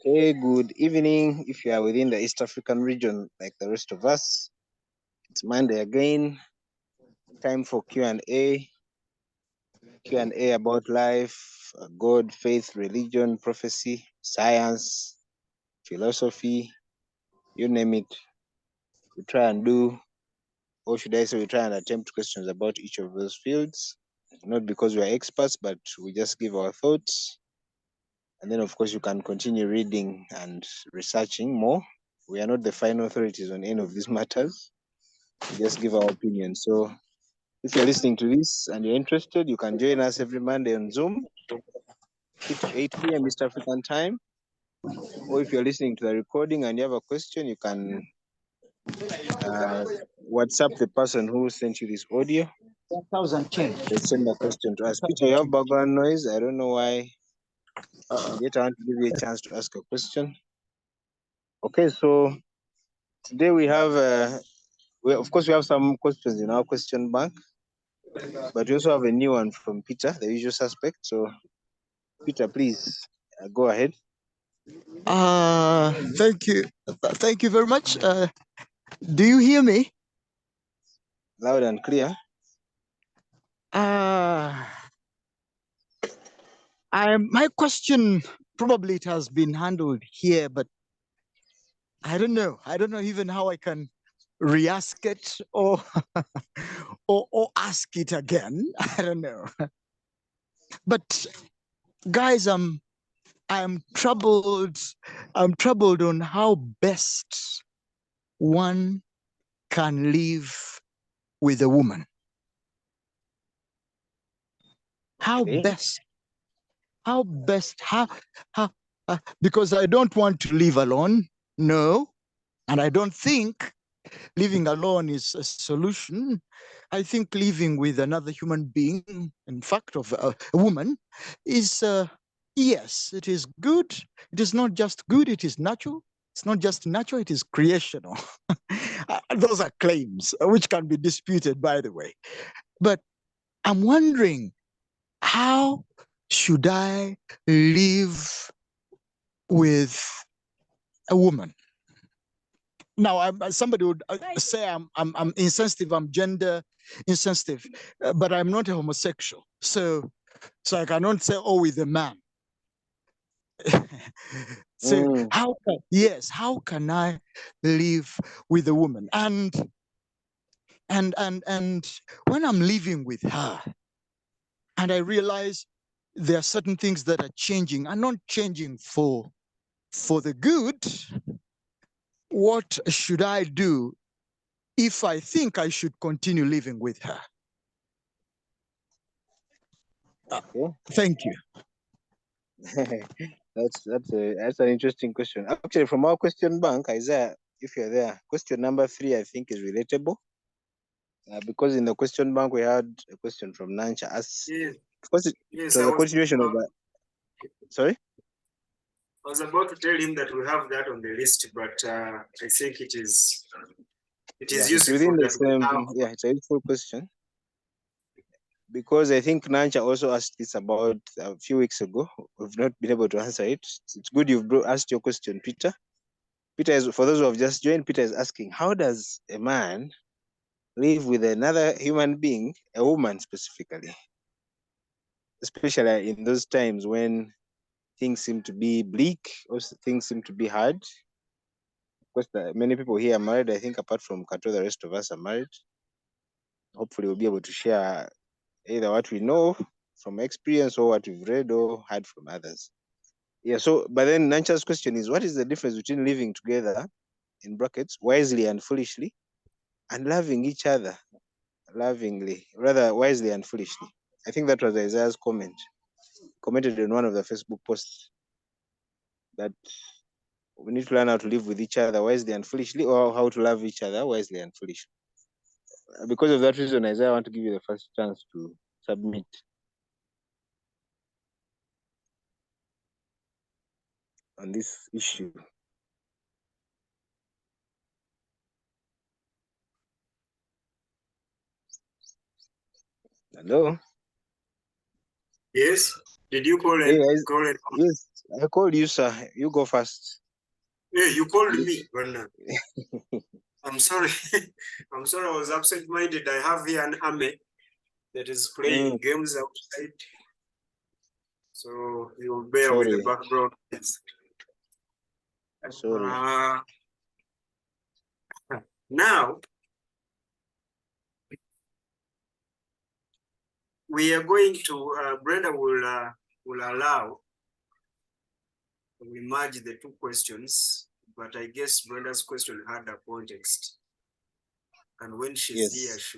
Hey, good evening. If you are within the East African region, like the rest of us, it's Monday again. Time for Q&A. Q&A about life, God, faith, religion, prophecy, science, philosophy, you name it. We try and do, or should I say, we try and attempt questions about each of those fields. Not because we are experts, but we just give our thoughts. And then, of course, you can continue reading and researching more. We are not the final authorities on any of these matters. We just give our opinion. So if you're listening to this and you're interested, you can join us every Monday on Zoom, 8 p.m. East African time. Or if you're listening to the recording and you have a question, you can WhatsApp the person who sent you this audio. 1,000 change. They send a question to us. Peter, you have background noise. I don't know why. And yet I want to give you a chance to ask a question. Okay, so today we have, of course, we have some questions in our question bank, but we also have a new one from Peter, the usual suspect. So, Peter, please go ahead. Thank you. Thank you very much. Do you hear me? Loud and clear. My question, probably it has been handled here, but I don't know. I don't know even how I can re-ask it or, or ask it again. I don't know. But guys, I'm troubled. I'm troubled on how best one can live with a woman. How best, because I don't want to live alone. No. And I don't think living alone is a solution. I think living with another human being, in fact, of a woman, is, yes, it is good. It is not just good, it is natural. It's not just natural, it is creational. Those are claims, which can be disputed, by the way. But I'm wondering, how should I live with a woman? Now, somebody would say I'm insensitive, I'm gender insensitive, but I'm not a homosexual. So I cannot say, oh, with a man. So how can I live with a woman? And when I'm living with her, and I realize there are certain things that are changing, and not changing for the good, what should I do if I think I should continue living with her? Thank you. That's an interesting question. Actually, from our question bank, Isaiah, if you're there, question number 3, I think, is relatable. Because in the question bank, we had a question from Nancha. It was a continuation of that. Sorry? I was about to tell him that we have that on the list, but I think it is useful. It's within the same. Yeah, it's a useful question. Because I think Nancha also asked this about a few weeks ago. We've not been able to answer it. It's good you've asked your question, Peter. Peter is, for those who have just joined, Peter is asking, how does a man live with another human being, a woman specifically, especially in those times when things seem to be bleak, or things seem to be hard? Of course, many people here are married. I think apart from Kato, the rest of us are married. Hopefully we'll be able to share either what we know from experience or what we've read or heard from others. Yeah, so, but then Nancha's question is, what is the difference between living together, in brackets, wisely and foolishly, and loving each other lovingly, rather wisely and foolishly? I think that was Isaiah's commented on one of the Facebook posts, that we need to learn how to live with each other wisely and foolishly, or how to love each other wisely and foolishly. Because of that reason, Isaiah, I want to give you the first chance to submit. On this issue. Hello? Yes. Did you call Hey, and call it? yes, I called you, sir. You go first. Yeah, you called me. But I'm sorry. I'm sorry. I was absent-minded. I have here an army that is playing games outside. So you'll bear with the Sorry, background. sorry. Now we are going to Brenda will allow we merge the two questions, but I guess Brenda's question had a context, and when she's here, Yes,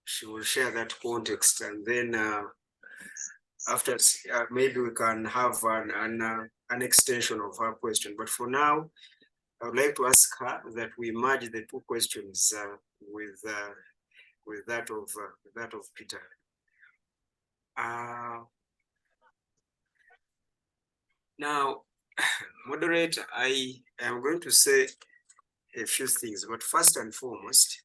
she will share that context, and then after maybe we can have an extension of her question. But for now, I would like to ask her that we merge the two questions with that of Peter. Now, moderator, I am going to say a few things, but first and foremost,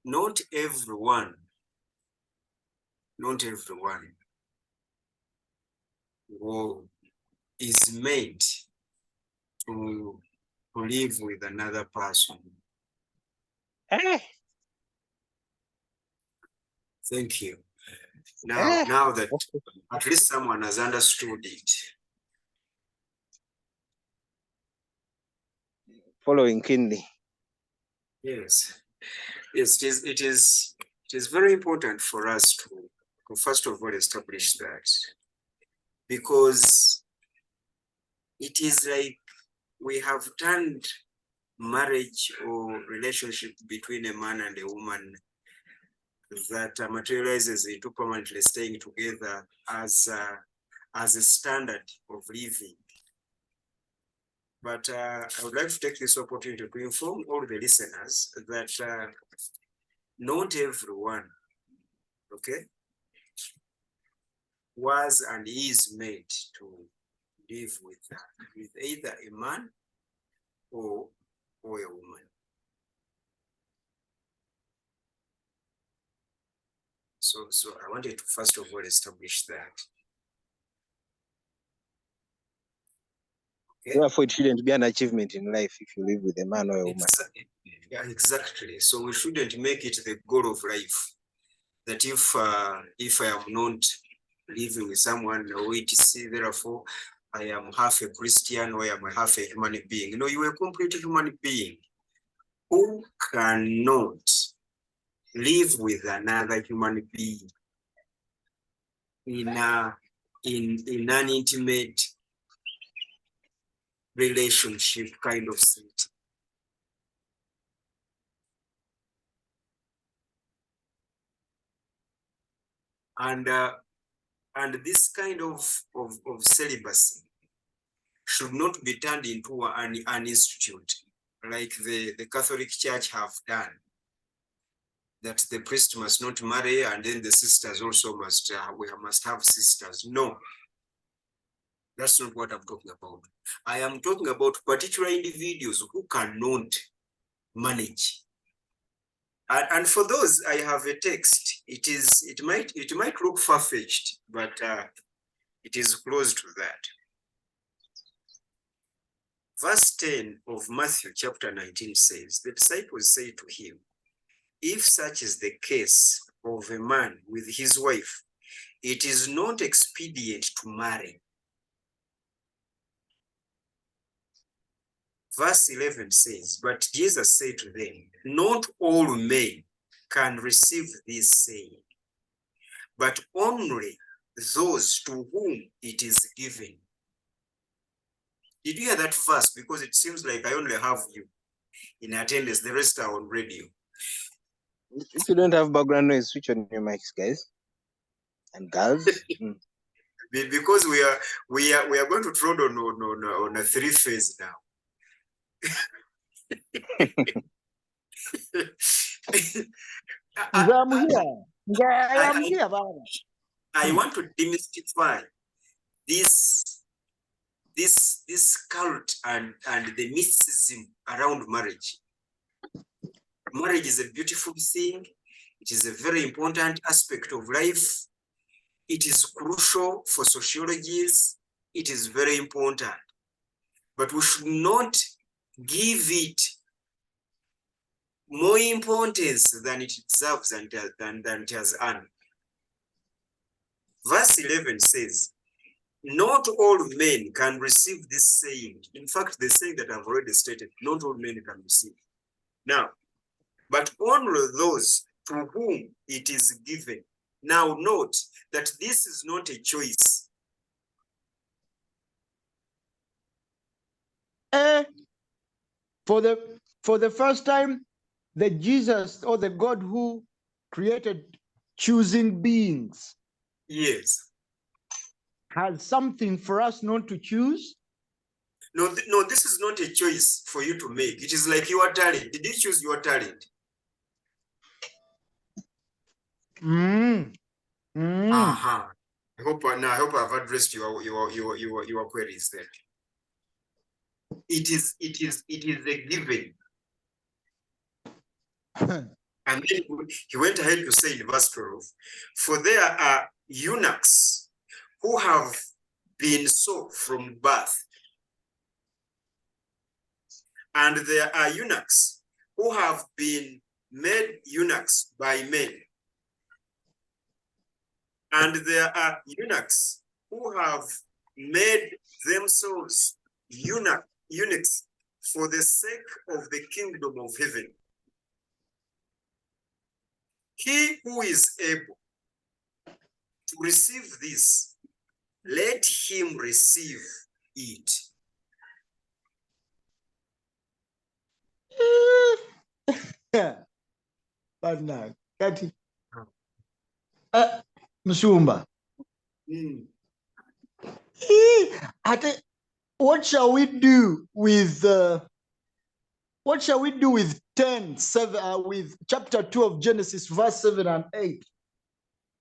not everyone who is made to live with another person. Thank you. Now that at least someone has understood it. following keenly. Yes. Yes, it is very important for us to first of all establish that, because it is like we have turned marriage or relationship between a man and a woman that materializes into permanently staying together as a standard of living. But I would like to take this opportunity to inform all the listeners that not everyone, okay, was and is made to live with either a man or a woman. So I wanted to first of all establish that. Okay? Therefore, it shouldn't be an achievement in life if you live with a man or a woman. Yeah, exactly. So we shouldn't make it the goal of life that if I am not living with someone or iTiS, therefore I am half a Christian or I am half a human being. No, you are a complete human being who cannot live with another human being in an intimate relationship kind of setting. And this kind of celibacy should not be turned into an institute like the Catholic Church have done, that the priest must not marry and then the sisters also must have sisters. No, that's not what I'm talking about. I am talking about particular individuals who cannot manage. And for those, I have a text. It might look far-fetched, but it is close to that. Verse 10 of Matthew chapter 19 says, the disciples say to him, if such is the case of a man with his wife, it is not expedient to marry. Verse 11 says, but Jesus said to them, not all men can receive this saying, but only those to whom it is given. Did you hear that verse? Because it seems like I only have you in attendance, the rest are on radio. If you don't have background noise, switch on your mics, guys and girls. Because we are going to trod on a three-phase now. I'm here. I am here, Baba. I want to demystify this cult and the mysticism around marriage. Marriage is a beautiful thing. It is a very important aspect of life. It is crucial for sociologies. It is very important. But we should not give it more importance than it deserves and than it has earned. Verse 11 says, not all men can receive this saying. In fact, the saying that I've already stated, not all men can receive. Now, but only those to whom it is given. Now note that this is not a choice. For the first time, the Jesus or the God who created choosing beings Yes. has something for us not to choose. No, no, this is not a choice for you to make. It is like your talent. Did you choose your talent? I hope I've addressed your queries there. It is a given. And then he went ahead to say in verse 12, for there are eunuchs who have been so from birth, and there are eunuchs who have been made eunuchs by men, and there are eunuchs who have made themselves eunuchs for the sake of the kingdom of heaven. He who is able to receive this, let him receive it. But now, Msumba. What shall we do with 10:7 with chapter 2 of Genesis, verse 7 and 8?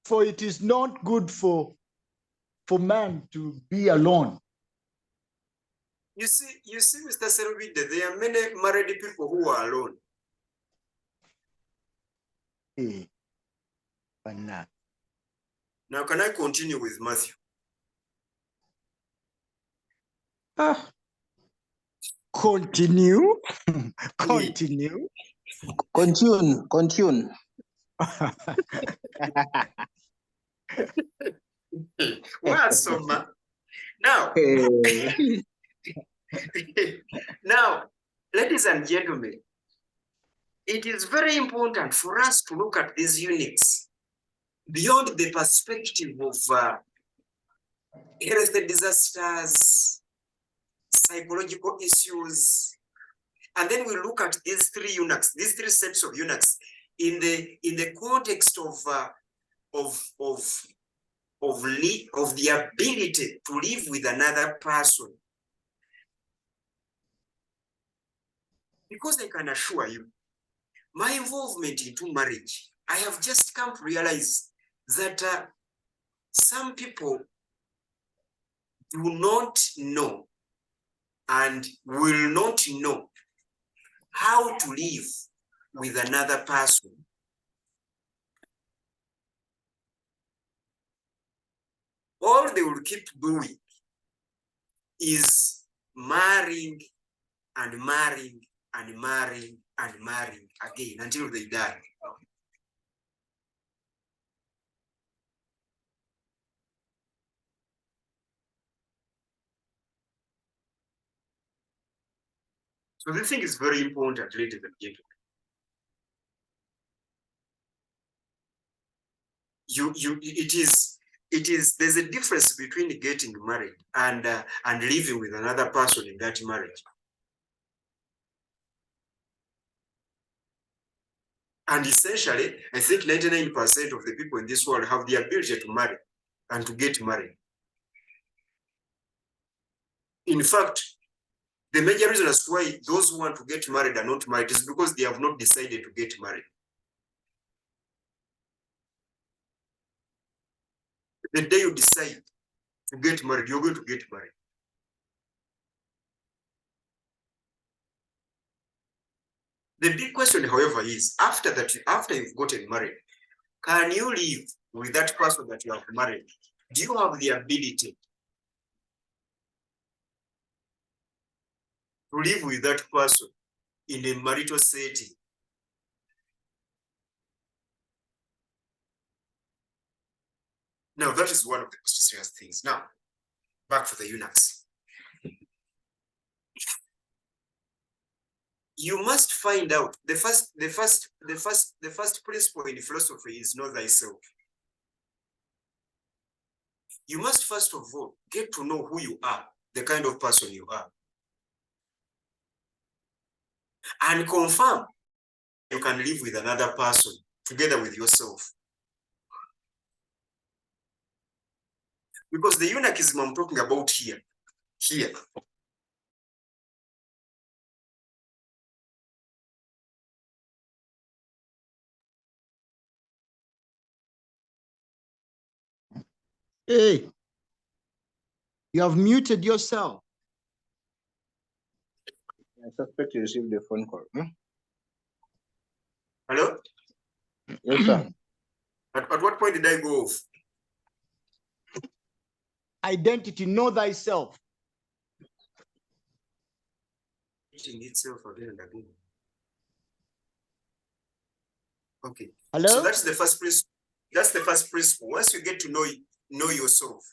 For it is not good for man to be alone. You see, Mr. Serubide, there are many married people who are alone. Now, can I continue with Matthew? Continue. Continue. Continue. Well, Soma. Now, now, ladies and gentlemen, it is very important for us to look at these units beyond the perspective of health disasters, psychological issues, and then we look at these three eunuchs, these three sets of eunuchs, in the context of the ability to live with another person. Because I can assure you, my involvement into marriage, I have just come to realize that some people do not know and will not know how to live with another person. All they will keep doing is marrying and marrying and marrying and marrying again until they die. So this thing is very important, ladies and gentlemen. There's a difference between getting married and living with another person in that marriage. And essentially, I think 99% of the people in this world have the ability to marry and to get married. In fact, the major reason as to why those who want to get married are not married is because they have not decided to get married. The day you decide to get married, you're going to get married. The big question, however, is after you've gotten married, can you live with that person that you have married? Do you have the ability to live with that person in a marital setting? Now, that is one of the most serious things. Now, back to the eunuchs. You must find out the first principle in philosophy is know thyself. You must first of all get to know who you are, the kind of person you are, and confirm you can live with another person together with yourself. Because the eunuchism I'm talking about here. Hey, you have muted yourself. I suspect you received a phone call. Hello? Yes, sir. At what point did I go off? Identity, know thyself. Eating itself again and again. Okay. Hello? So that's the first principle. That's the first principle. Once you get to know yourself,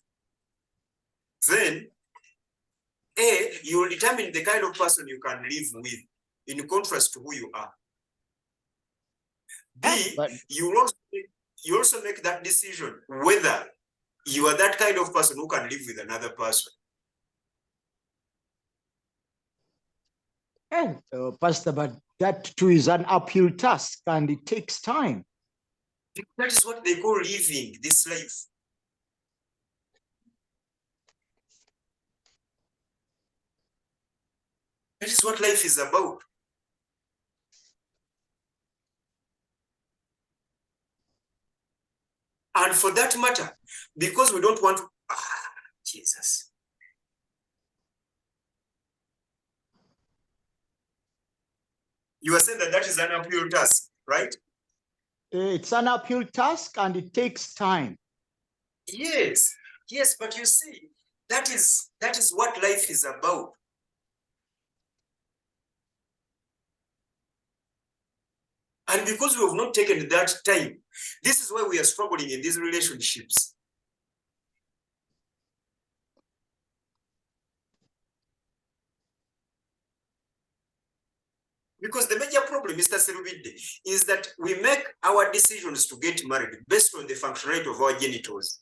then you will determine the kind of person you can live with in contrast to who you are. B, you also make that decision whether you are that kind of person who can live with another person. Pastor, but that too is an uphill task and it takes time. That is what they call living this life. That is what life is about. And for that matter, because we don't want to, Jesus. You are saying that is an uphill task, right? It's an uphill task and it takes time. Yes, but you see, that is what life is about. And because we have not taken that time, this is why we are struggling in these relationships. Because the major problem, Mr. Serubide, is that we make our decisions to get married based on the functionality of our genitals.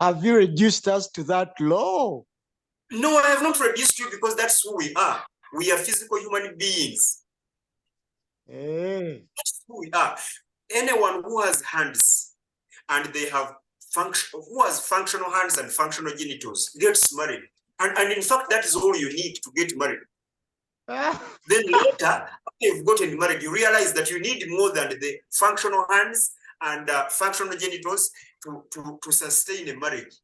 Have you reduced us to that low? No, I have not reduced you because that's who we are. We are physical human beings. Hey. That's who we are. Anyone who has hands and they have functional hands and functional genitals gets married. And in fact, that is all you need to get married. Then later, after you've gotten married, you realize that you need more than the functional hands and functional genitals to sustain a marriage.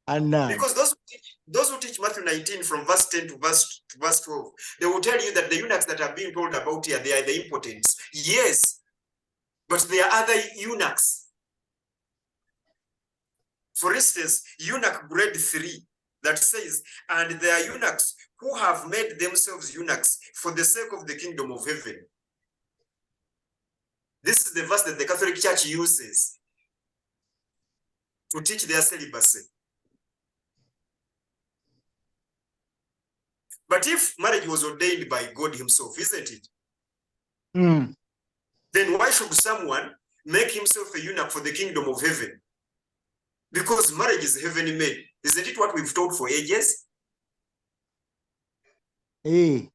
Because those who teach Matthew 19 from verse 10 to verse 12, they will tell you that the eunuchs that are being told about here, they are the impotents. Yes, but there are other eunuchs. For instance, eunuch grade 3 that says, and there are eunuchs who have made themselves eunuchs for the sake of the kingdom of heaven. This is the verse that the Catholic Church uses to teach their celibacy. But if marriage was ordained by God himself, isn't it? Then why should someone make himself a eunuch for the kingdom of heaven? Because marriage is heavenly made. Isn't it what we've taught for ages? Hey.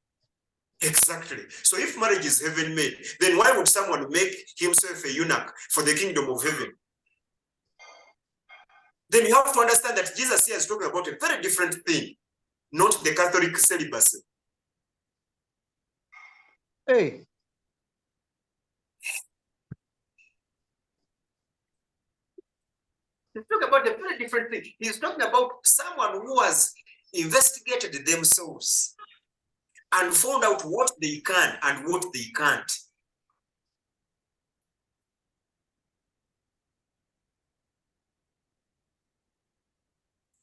Exactly. So if marriage is heaven made, then why would someone make himself a eunuch for the kingdom of heaven? Then you have to understand that Jesus here is talking about a very different thing, not the Catholic celibacy. Hey. He's talking about a very different thing. He's talking about someone who has investigated themselves and found out what they can and what they can't.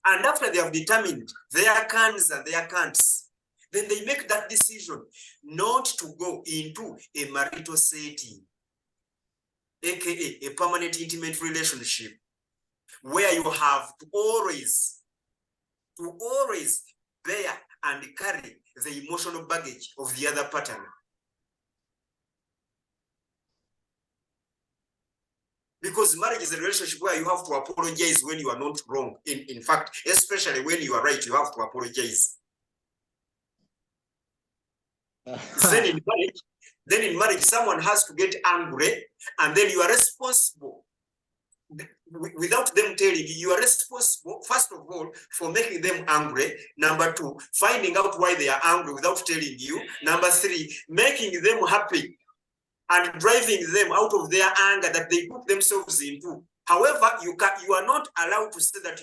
And after they have determined their cans and their can'ts, then they make that decision not to go into a marital setting, aka a permanent intimate relationship, where you have to always bear and carry the emotional baggage of the other partner. Because marriage is a relationship where you have to apologize when you are not wrong. In fact, especially when you are right, you have to apologize. Then in marriage, someone has to get angry, and then you are responsible. Without them telling you, you are responsible, first of all, for making them angry. Number two, finding out why they are angry without telling you. Number three, making them happy and driving them out of their anger that they put themselves into. However, you are not allowed to say that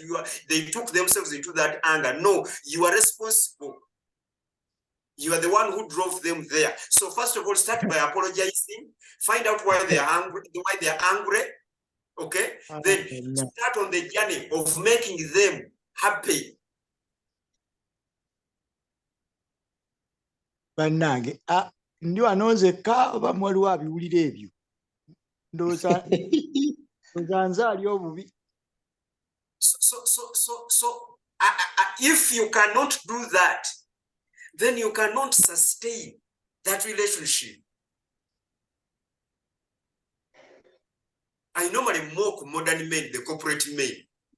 they took themselves into that anger. No, you are responsible. You are the one who drove them there. So first of all, start by apologizing. Find out why they are angry. Okay? Then start on the journey of making them happy. Bannange, ndi wanonzeka oba mwaliwo abiwulira ebyo ndowooza nzaali obubi. So if you cannot do that, then you cannot sustain that relationship. I normally mock modern men, the corporate men,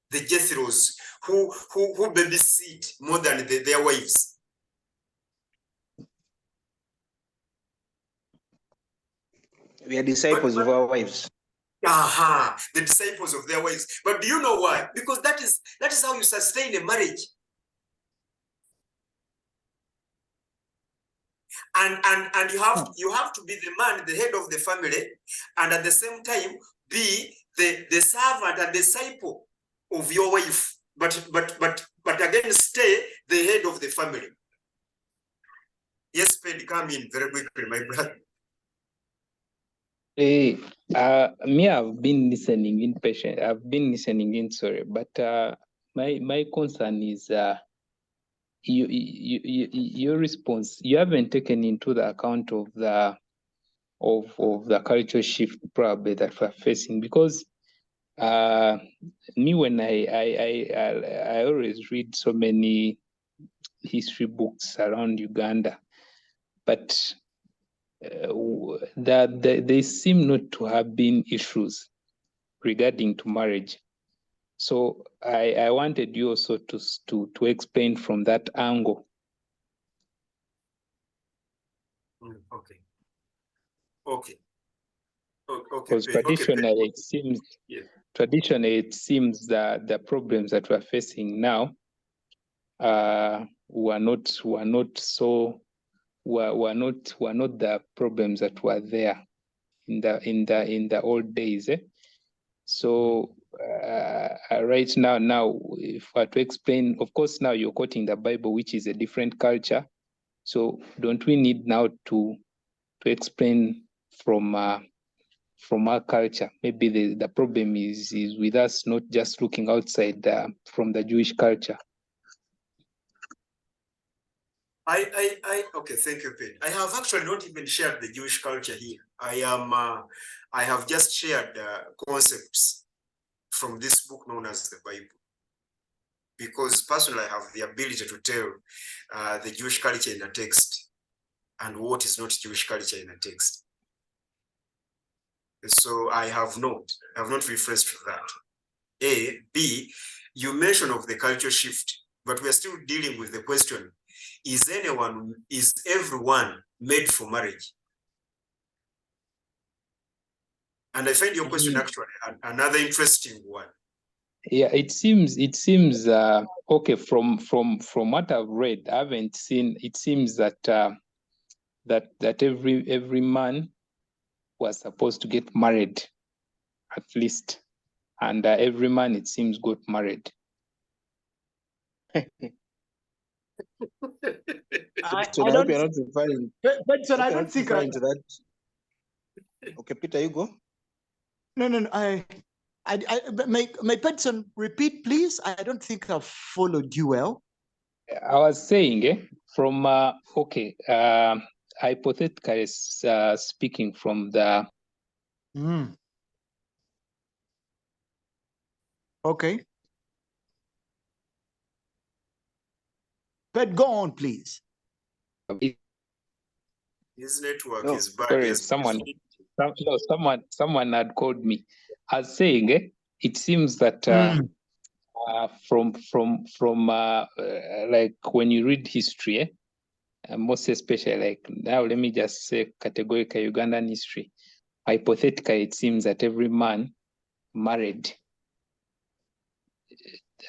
the Jethros, who babysit more than their wives. We are disciples of our wives. The disciples of their wives. But do you know why? Because that is how you sustain a marriage. And you have to be the man, the head of the family, and at the same time be the servant and disciple of your wife. But again, stay the head of the family. Yes, Pedro, come in very quickly, my brother. Me, I've been listening in patient. I've been listening in, sorry, but my concern is your response. You haven't taken into the account of the cultural shift probably that we're facing, because me, when I always read so many history books around Uganda, but that they seem not to have been issues regarding to marriage. So I wanted you also to explain from that angle. Okay. Because traditionally it seems that the problems that we're facing now were not the problems that were there in the old days. So right now, if I to explain, of course, now you're quoting the Bible, which is a different culture. So don't we need now to explain from our culture? Maybe the problem is with us not just looking outside from the Jewish culture. Okay, thank you, Pete. I have actually not even shared the Jewish culture here. I have just shared concepts from this book known as the Bible, because personally I have the ability to tell the Jewish culture in a text and what is not Jewish culture in a text. So I have not referenced to that. A. B, you mentioned of the culture shift, but we are still dealing with the question, is everyone made for marriage? And I find your question actually another interesting one. Yeah, it seems okay from what I've read. I haven't seen. It seems that that every man was supposed to get married at least and every man, it seems, got married. I So I hope don't, you're not referring. Benson, I You're don't not think referring to that. Okay, Peter, you go. no, may Benson repeat, please? I don't think I've followed you well. I was saying, from hypothetically speaking, from the Okay. But go on, please. His network No, is bad. Sorry, Yes, someone had called me. I was saying, it seems that from like when you read history, most especially like now, let me just say categorical Ugandan history. Hypothetically, it seems that every man married.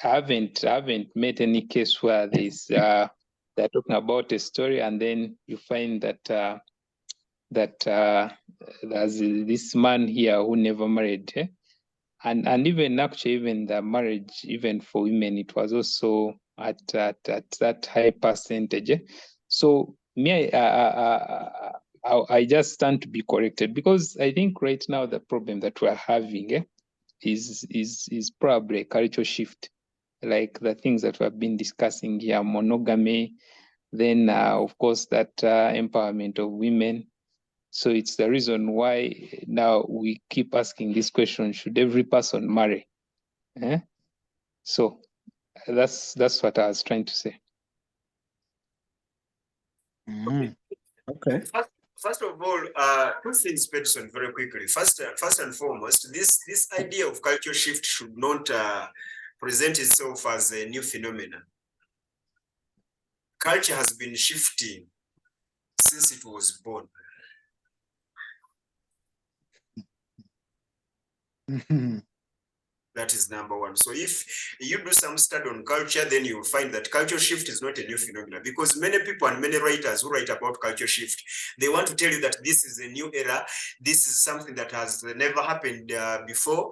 I haven't met any case where this they're talking about a story and then you find that there's this man here who never married, and even actually even the marriage, even for women, it was also at that high percentage. So me, I just stand to be corrected, because I think right now the problem that we're having is probably a cultural shift, like the things that we've been discussing here, monogamy, then of course that empowerment of women. So it's the reason why now we keep asking this question: should every person marry? So that's what I was trying to say. Okay. First of all, two things, Peterson, very quickly. First and foremost, this idea of cultural shift should not present itself as a new phenomenon. Culture has been shifting since it was born. That is number one. So if you do some study on culture, then you will find that culture shift is not a new phenomenon, because many people and many writers who write about culture shift, they want to tell you that this is a new era. This is something that has never happened before.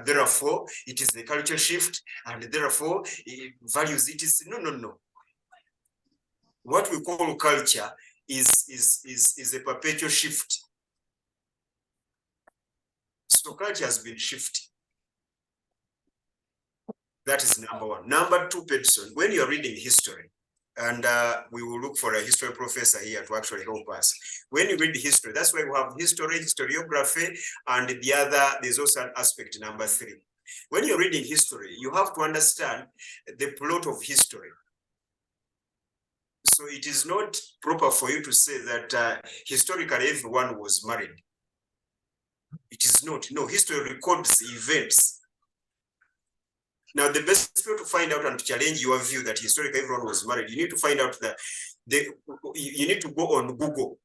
Therefore, it is the culture shift, and therefore values it is no. What we call culture is a perpetual shift. So culture has been shifting. That is number one. Number two, Peterson, when you're reading history, and we will look for a history professor here to actually help us. When you read history, that's why we have history, historiography, and the other, there's also an aspect, number three. When you're reading history, you have to understand the plot of history. So it is not proper for you to say that historically everyone was married. It is not. No, history records events. Now, the best way to find out and to challenge your view that historically everyone was married, you need to find out that you need to go on Google,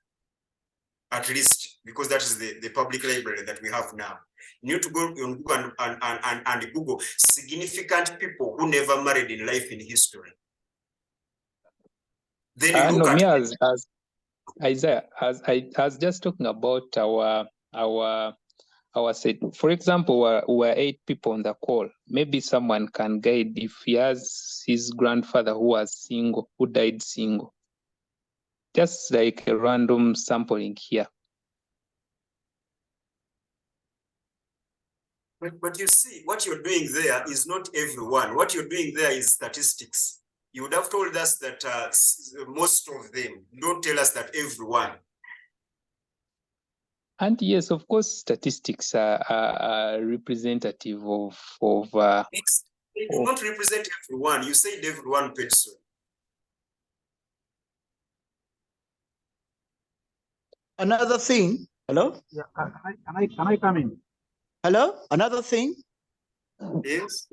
at least, because that is the public library that we have now. You need to go on Google and Google significant people who never married in life in history. Then you look Me at as Isaiah, as I was just talking about our set. For example, we're 8 people on the call. Maybe someone can guide if he has his grandfather who was single, who died single. Just like a random sampling here. But you see, what you're doing there is not everyone. What you're doing there is statistics. You would have told us that most of them. Don't tell us that everyone. And yes, of course, statistics are representative of It do not represent everyone. You said everyone, person. Another thing. Hello? Yeah, can I come in? Hello? Another thing. Yes.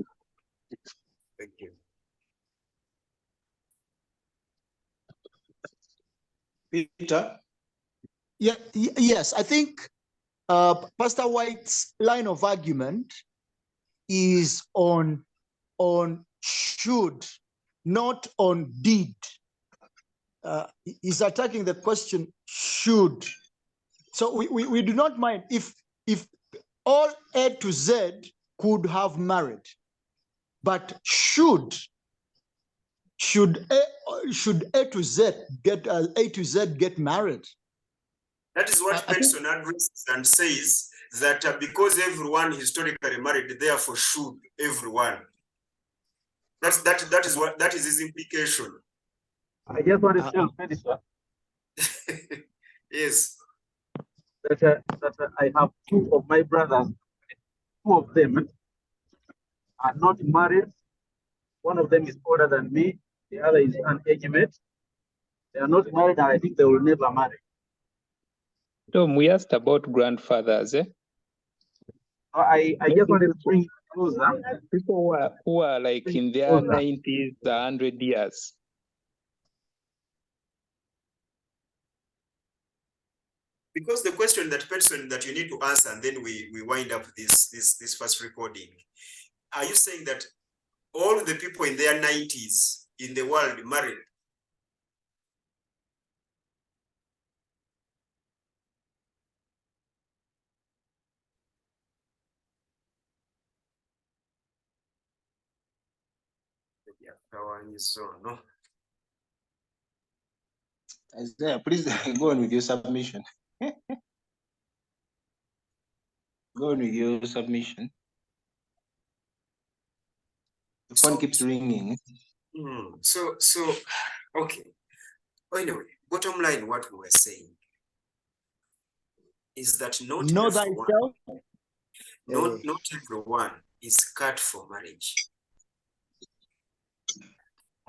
Thank you. Peter? Yes, I think Pastor White's line of argument is on should, not on did. He's attacking the question should. So we do not mind if all A to Z could have married, but should A to Z get married? That is what I think- Peterson addresses and says that because everyone historically married, therefore should everyone. That is his implication. I just want to tell Peterson Yes. that I have two of my brothers. Two of them are not married. One of them is older than me. The other is an age mate. They are not married, and I think they will never marry. Tom, we asked about grandfathers. I just wanted to bring closer. People who are like in their 90s, 100 years. Because the question that person that you need to answer, and then we wind up this first recording. Are you saying that all the people in their 90s in the world married? No? Isaiah, please go on with your submission. Go on with your submission. The phone keeps ringing. So okay. Anyway, bottom line, what we were saying is that not everyone is cut for marriage.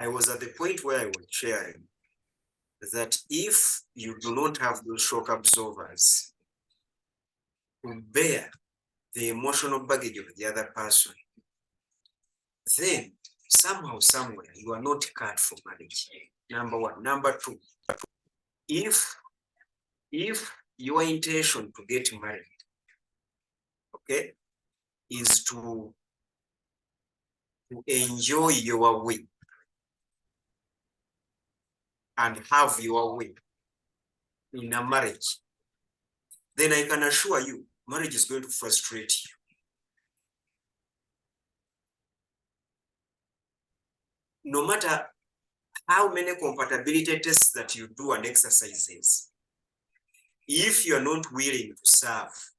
I was at the point where I was sharing that if you do not have those shock absorbers to bear the emotional baggage of the other person, then somehow, somewhere, you are not cut for marriage. Number one. Number two, if your intention to get married, okay, is to enjoy your way and have your way in a marriage, then I can assure you, marriage is going to frustrate you. No matter how many compatibility tests that you do and exercises, if you're not willing to serve,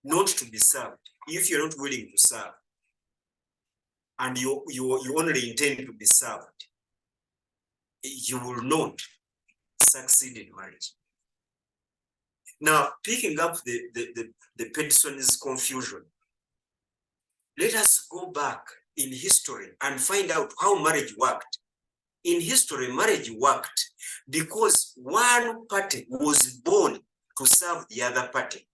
not to be served, if you're not willing to serve, and you only intend to be served, you will not succeed in marriage. Now, picking up the Peterson's confusion, let us go back in history and find out how marriage worked. In history, marriage worked because one party was born to serve the other party,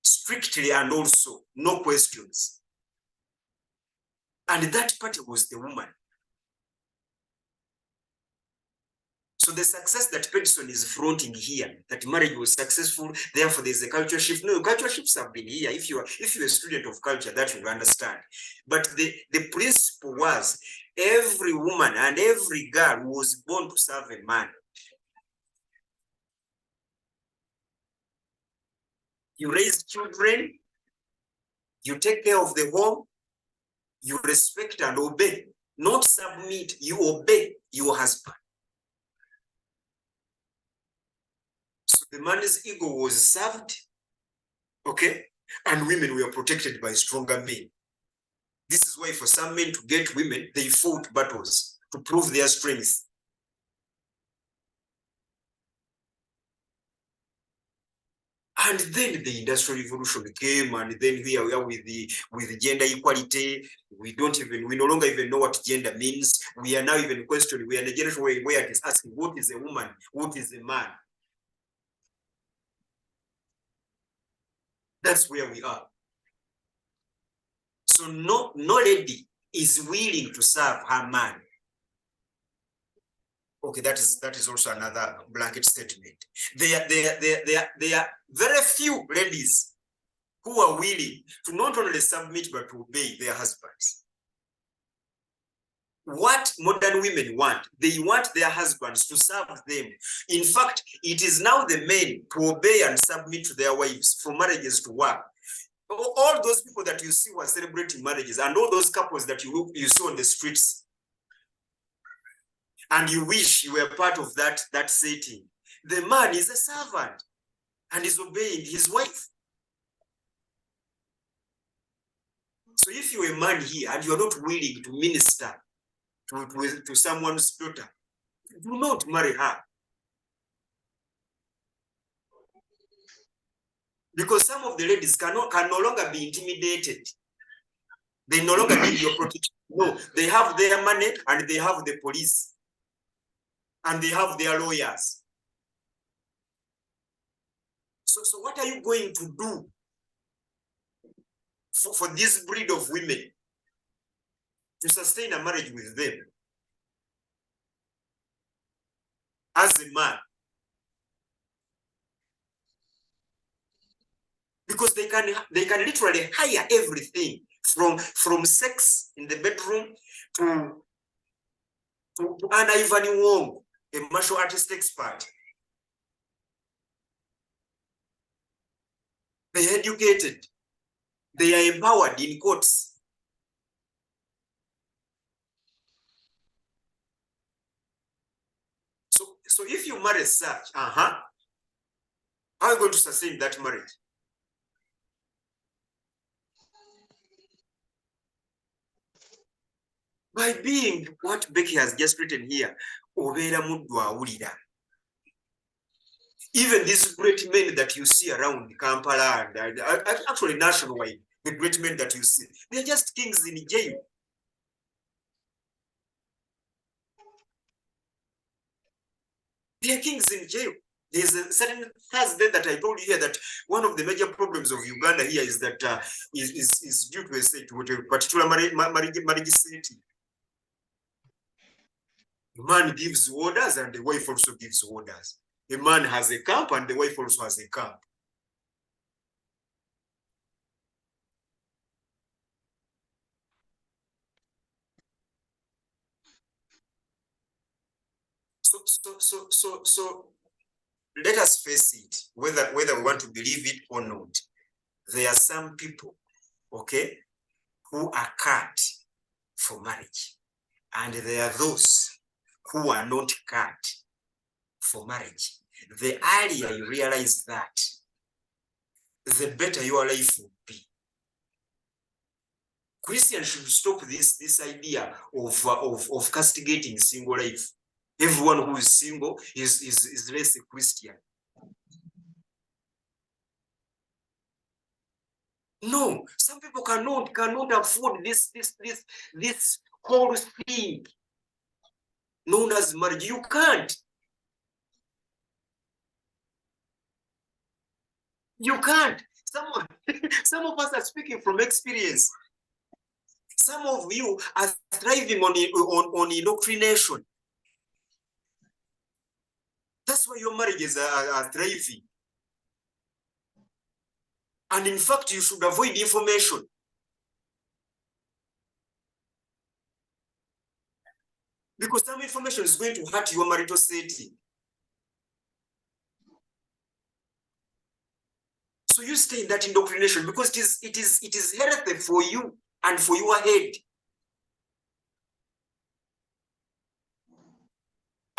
strictly and also, no questions. And that party was the woman. So the success that Peterson is fronting here, that marriage was successful, therefore there's a culture shift. No, culture shifts have been here. If you're a student of culture, that you understand. But the principle was every woman and every girl was born to serve a man. You raise children, you take care of the home, you respect and obey, not submit, you obey your husband. So the man's ego was served, okay? And women were protected by stronger men. This is why for some men to get women, they fought battles to prove their strength. And then the Industrial Revolution came, and then here we are with gender equality. We no longer even know what gender means. We are now even questioning, we are in a generation where it is asking, what is a woman? What is a man? That's where we are. So no lady is willing to serve her man. Okay, that is also another blanket statement. There are very few ladies who are willing to not only submit but to obey their husbands. What modern women want, they want their husbands to serve them. In fact, it is now the men to obey and submit to their wives for marriages to work. All those people that you see who are celebrating marriages and all those couples that you see on the streets, and you wish you were part of that setting. The man is a servant and is obeying his wife. So if you're a man here and you're not willing to minister to someone's daughter, do not marry her. Because some of the ladies can no longer be intimidated. They no longer need your protection. No, they have their money and they have the police and they have their lawyers. So what are you going to do for this breed of women to sustain a marriage with them as a man? Because they can literally hire everything from sex in the bedroom to an Ivan Wong, a martial artist expert. They are educated. They are empowered in courts. So if you marry such, how are you going to sustain that marriage? By being what Becky has just written here, even these great men that you see around Kampala and actually nationwide, the great men that you see, they're just kings in jail. They're kings in jail. There's a certain Thursday that I told you here that one of the major problems of Uganda here is that is due to a particular marriage setting. The man gives orders and the wife also gives orders. The man has a camp and the wife also has a camp. So let us face it, whether we want to believe it or not. There are some people, okay, who are cut for marriage. And there are those who are not cut for marriage. The earlier you realize that, the better your life will be. Christians should stop this idea of castigating single life. Everyone who is single is less a Christian. No, some people cannot afford this whole thing known as marriage. You can't. You can't. Some of us are speaking from experience. Some of you are thriving on indoctrination. That's why your marriages are thriving. And in fact, you should avoid information. Because some information is going to hurt your marital setting. So you stay in that indoctrination because it is healthy for you and for your head.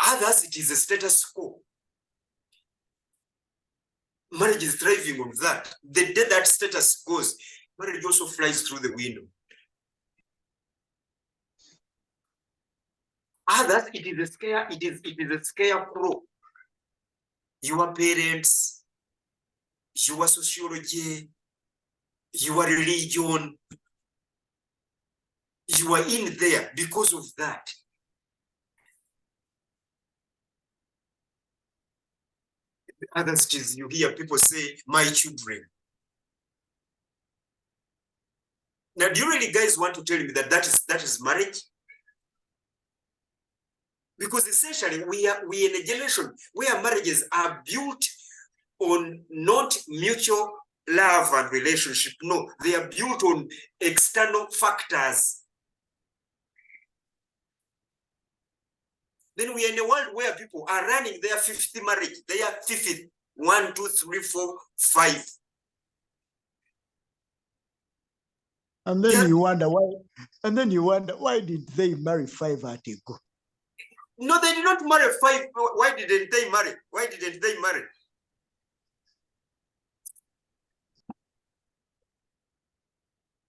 Others, it is a status quo. Marriage is thriving on that. The day that status goes, marriage also flies through the window. Others, it is a scarecrow. Your parents, your sociology, your religion, you are in there because of that. Others, you hear people say, my children. Now, do you really guys want to tell me that is marriage? Because essentially we are in a generation where marriages are built on not mutual love and relationship. No, they are built on external factors. Then we are in a world where people are running their 50th marriage. They are 50th, 1, 2, 3, 4, 5. And then Yeah. you wonder why. And then you wonder why did they marry 5 at a go? No, they did not marry 5. Why didn't they marry? Why didn't they marry?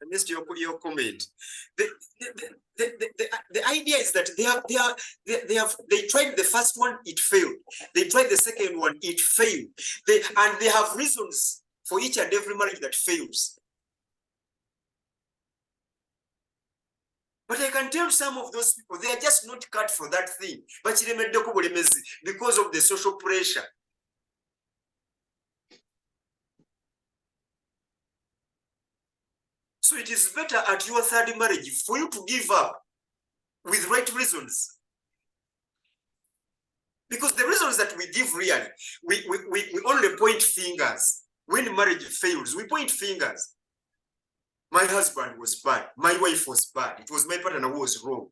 I missed your comment. The idea is that they tried the first one, it failed. They tried the second one, it failed. And they have reasons for each and every marriage that fails. But I can tell some of those people, they are just not cut for that thing. But because of the social pressure. So it is better at your third marriage for you to give up with right reasons. Because the reasons that we give really, we only point fingers. When marriage fails, we point fingers. My husband was bad. My wife was bad. It was my partner who was wrong.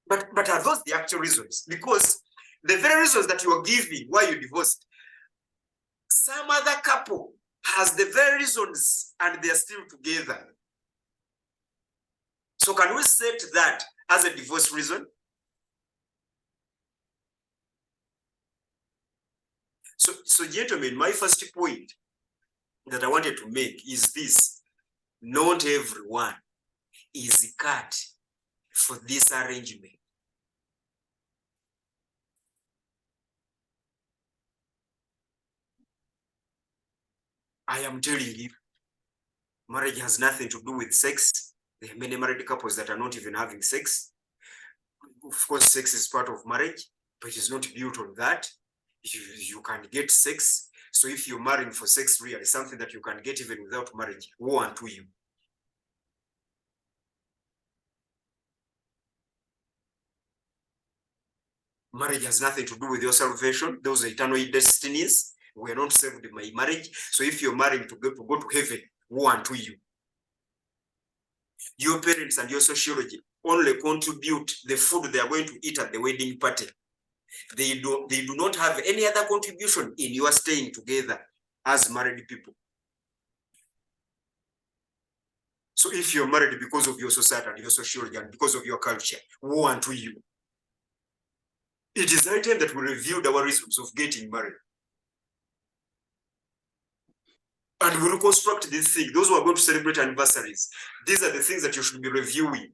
But are those the actual reasons? Because the very reasons that you are giving why you divorced, some other couple has the very reasons and they are still together. So can we set that as a divorce reason? So gentlemen, my first point that I wanted to make is this: not everyone is cut for this arrangement. I am telling you, marriage has nothing to do with sex. There are many married couples that are not even having sex. Of course, sex is part of marriage, but it is not built on that. You can get sex. So if you're marrying for sex, really, something that you can get even without marriage, woe unto you. Marriage has nothing to do with your salvation. Those are eternal destinies. We are not saved by marriage. So if you're marrying to go to heaven, woe unto you. Your parents and your sociology only contribute the food they are going to eat at the wedding party. They do not have any other contribution in your staying together as married people. So if you're married because of your society and your sociology and because of your culture, woe unto you. It is high time that we reviewed our reasons of getting married. And we reconstruct this thing. Those who are going to celebrate anniversaries, these are the things that you should be reviewing.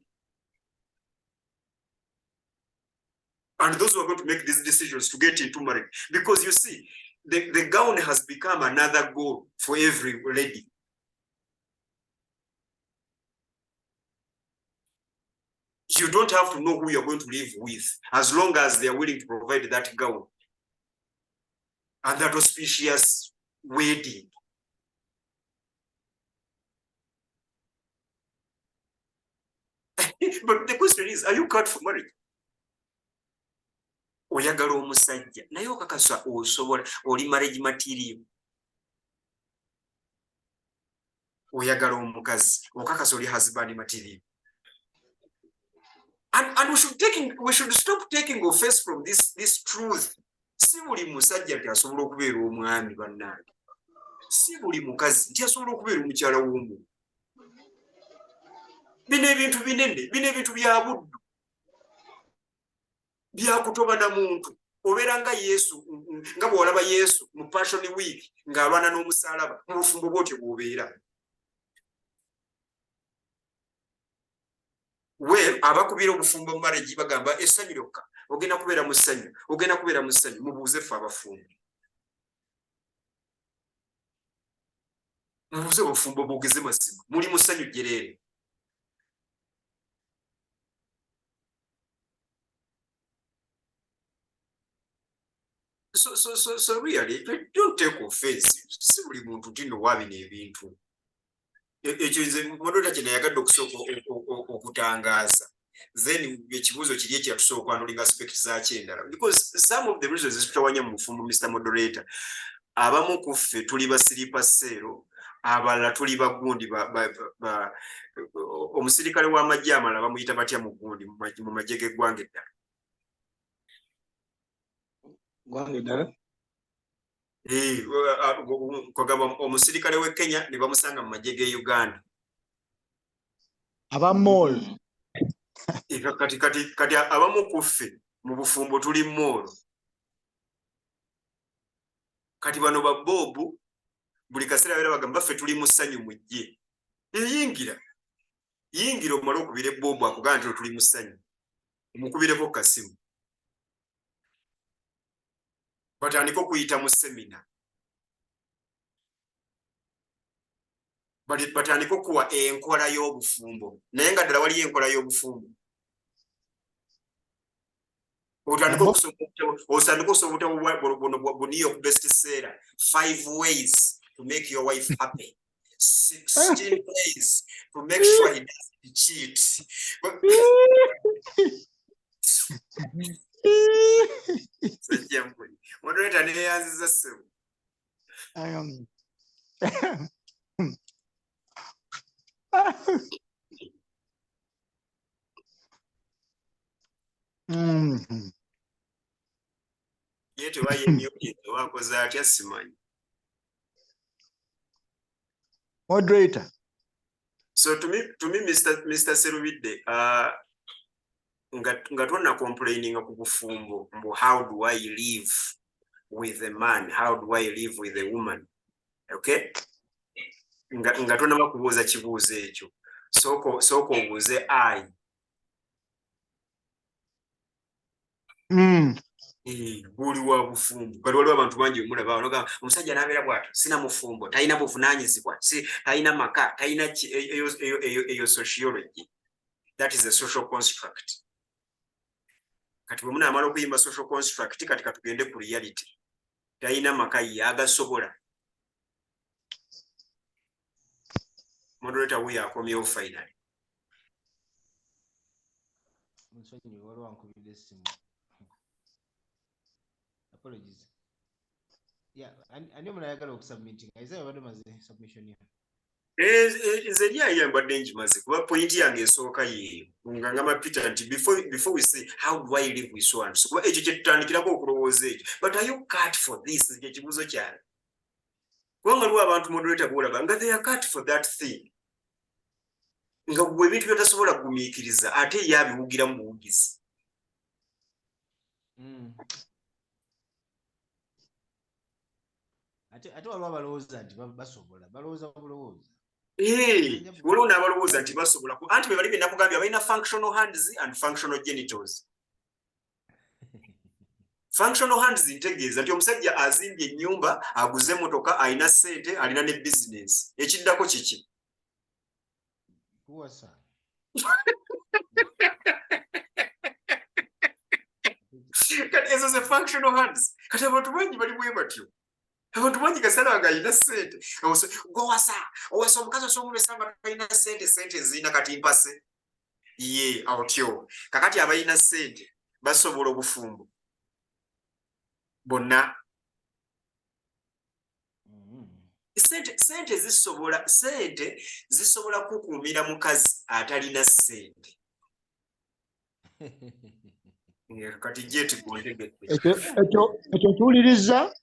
And those who are going to make these decisions to get into marriage. Because you see, the gown has become another goal for every lady. You don't have to know who you're going to live with, as long as they are willing to provide that gown and that auspicious wedding. But the question is, are you cut for marriage? Oyagala omusajja naye okakasa osobola oli marriage material. Oyagala omukazi okakasa oli husband material. And we should stop taking offense from this truth. Si buli musajja nti asobola okubeera omwami bannange. Si buli mukazi nti asobola okubeera omukyala w'omuntu. Bino ebintu binene, bino ebintu bya buddu. Byakutoba na muntu. Obeera nga Yesu, nga bw'olaba Yesu mu Passion Week ng'alwana n'omusalaba, mu bufumbo bw'otyo bw'obeera. Abakubira obufumbo mu marriage bagamba essanyu lyokka, ogenda kubeera mu ssanyu, ogenda kubeera mu ssanyu, mubuuze ffe abafumbo. Mubuuze obufumbo bwogeze mazima, muli mu ssanyu jjereere. So really, don't take offense. Si buli muntu tino wabino ebintu. Ekyo nze modota kye nayagadde okusooka okutangaaza. Then ekibuuzo kiri ekyatusooka okwanulira aspect zaaki endala. Because some of the reasons ezitutawanya mu bufumbo, Mr. Moderator, abamu ku ffe tuli basiripa seero, abalala tuli bagundi omusirikale w'amagye amalala bamuyita batya mu gundi mu magye g'eggwanga eddala. Gwange ddala. Kwagamba omusirikale w'e Kenya ne bamusanga mu magye g'e Uganda. Abamol. Kati abamu ku ffe mu bufumbo tuli moolo. Kati bano ba Bob buli kaseera beera bagamba ffe tuli mu ssanyu mu ggye. Yingira omala okubira Bob akugamba nti tuli mu ssanyu. Omukubireko kasimu. Batandika okuyita mu semina. Batandika okuwa enkola y'obufumbo. Naye nga ddala waliyo enkola y'obufumbo. Otandika okusoma obutabo bu New York bestseller, 5 ways to make your wife happy. 16 ways to make sure he doesn't cheat. Moderator neyanziza ssebo. Ye tebayemyulize wakoze atya simanyi. Moderator. So to me Mr. Serubidde, nga tonna complaining ku bufumbo mbu how do I live with a man, how do I live with a woman, okay? Nga tonna bakubuuza kibuuzo ekyo. Sooka obuuze I. Buli wa bufumbo. Kati waliwo abantu bangi omulaba banoga omusajja n'abeera bw'atyo sina mufumbo, talina buvunaanyizibwa, talina maka, talina eyo sociology. That is a social construct. Kati bwe munaamala okuyimba social construct kati katugende ku reality. Talina maka ye agasobola. Moderator wuyo akomyewo finally. Apologies. Yeah, I know I got to submitting. I said what was the submission here? Nze lyali mbadde njimaze kuba point yange esooka yeeyo nga ngamba Peter nti before we say how do I live with so and so kuba ekyo kye tutandikirako okulowooza ekyo, but are you cut for this? Kye kibuuzo kyane kubanga waliwo abantu moderator boolaba nga they are cut for that thing, nga bwe ebintu by'otasobola kugumiikiriza ate ye abiwugira mu buwugizi. Ate waliwo abalowooza nti basobola balowooza bulowooza. Waliwo n'abalowooza nti basobola anti be bali be nakugambye balina functional hands and functional genitals. Functional hands ntegeeza nti omusajja azimbye ennyumba, aguze emmotoka, alina ssente, alina ne business. Ekiddako kiki? Kuwasa. Kati ezo ze functional hands. Kati abantu bangi bali bwe batyo. Abantu bangi kasala agayina ssente. Owasa omukazi osomulesa nga talina ssente ezirina kati mpase. Ye otyo. Kakati abalina ssente basobola obufumbo. Bonna. Ssente zisobola kukuumira mukazi atalina ssente. Kati jeti kuontegedde. Ekyo kiwuliriza.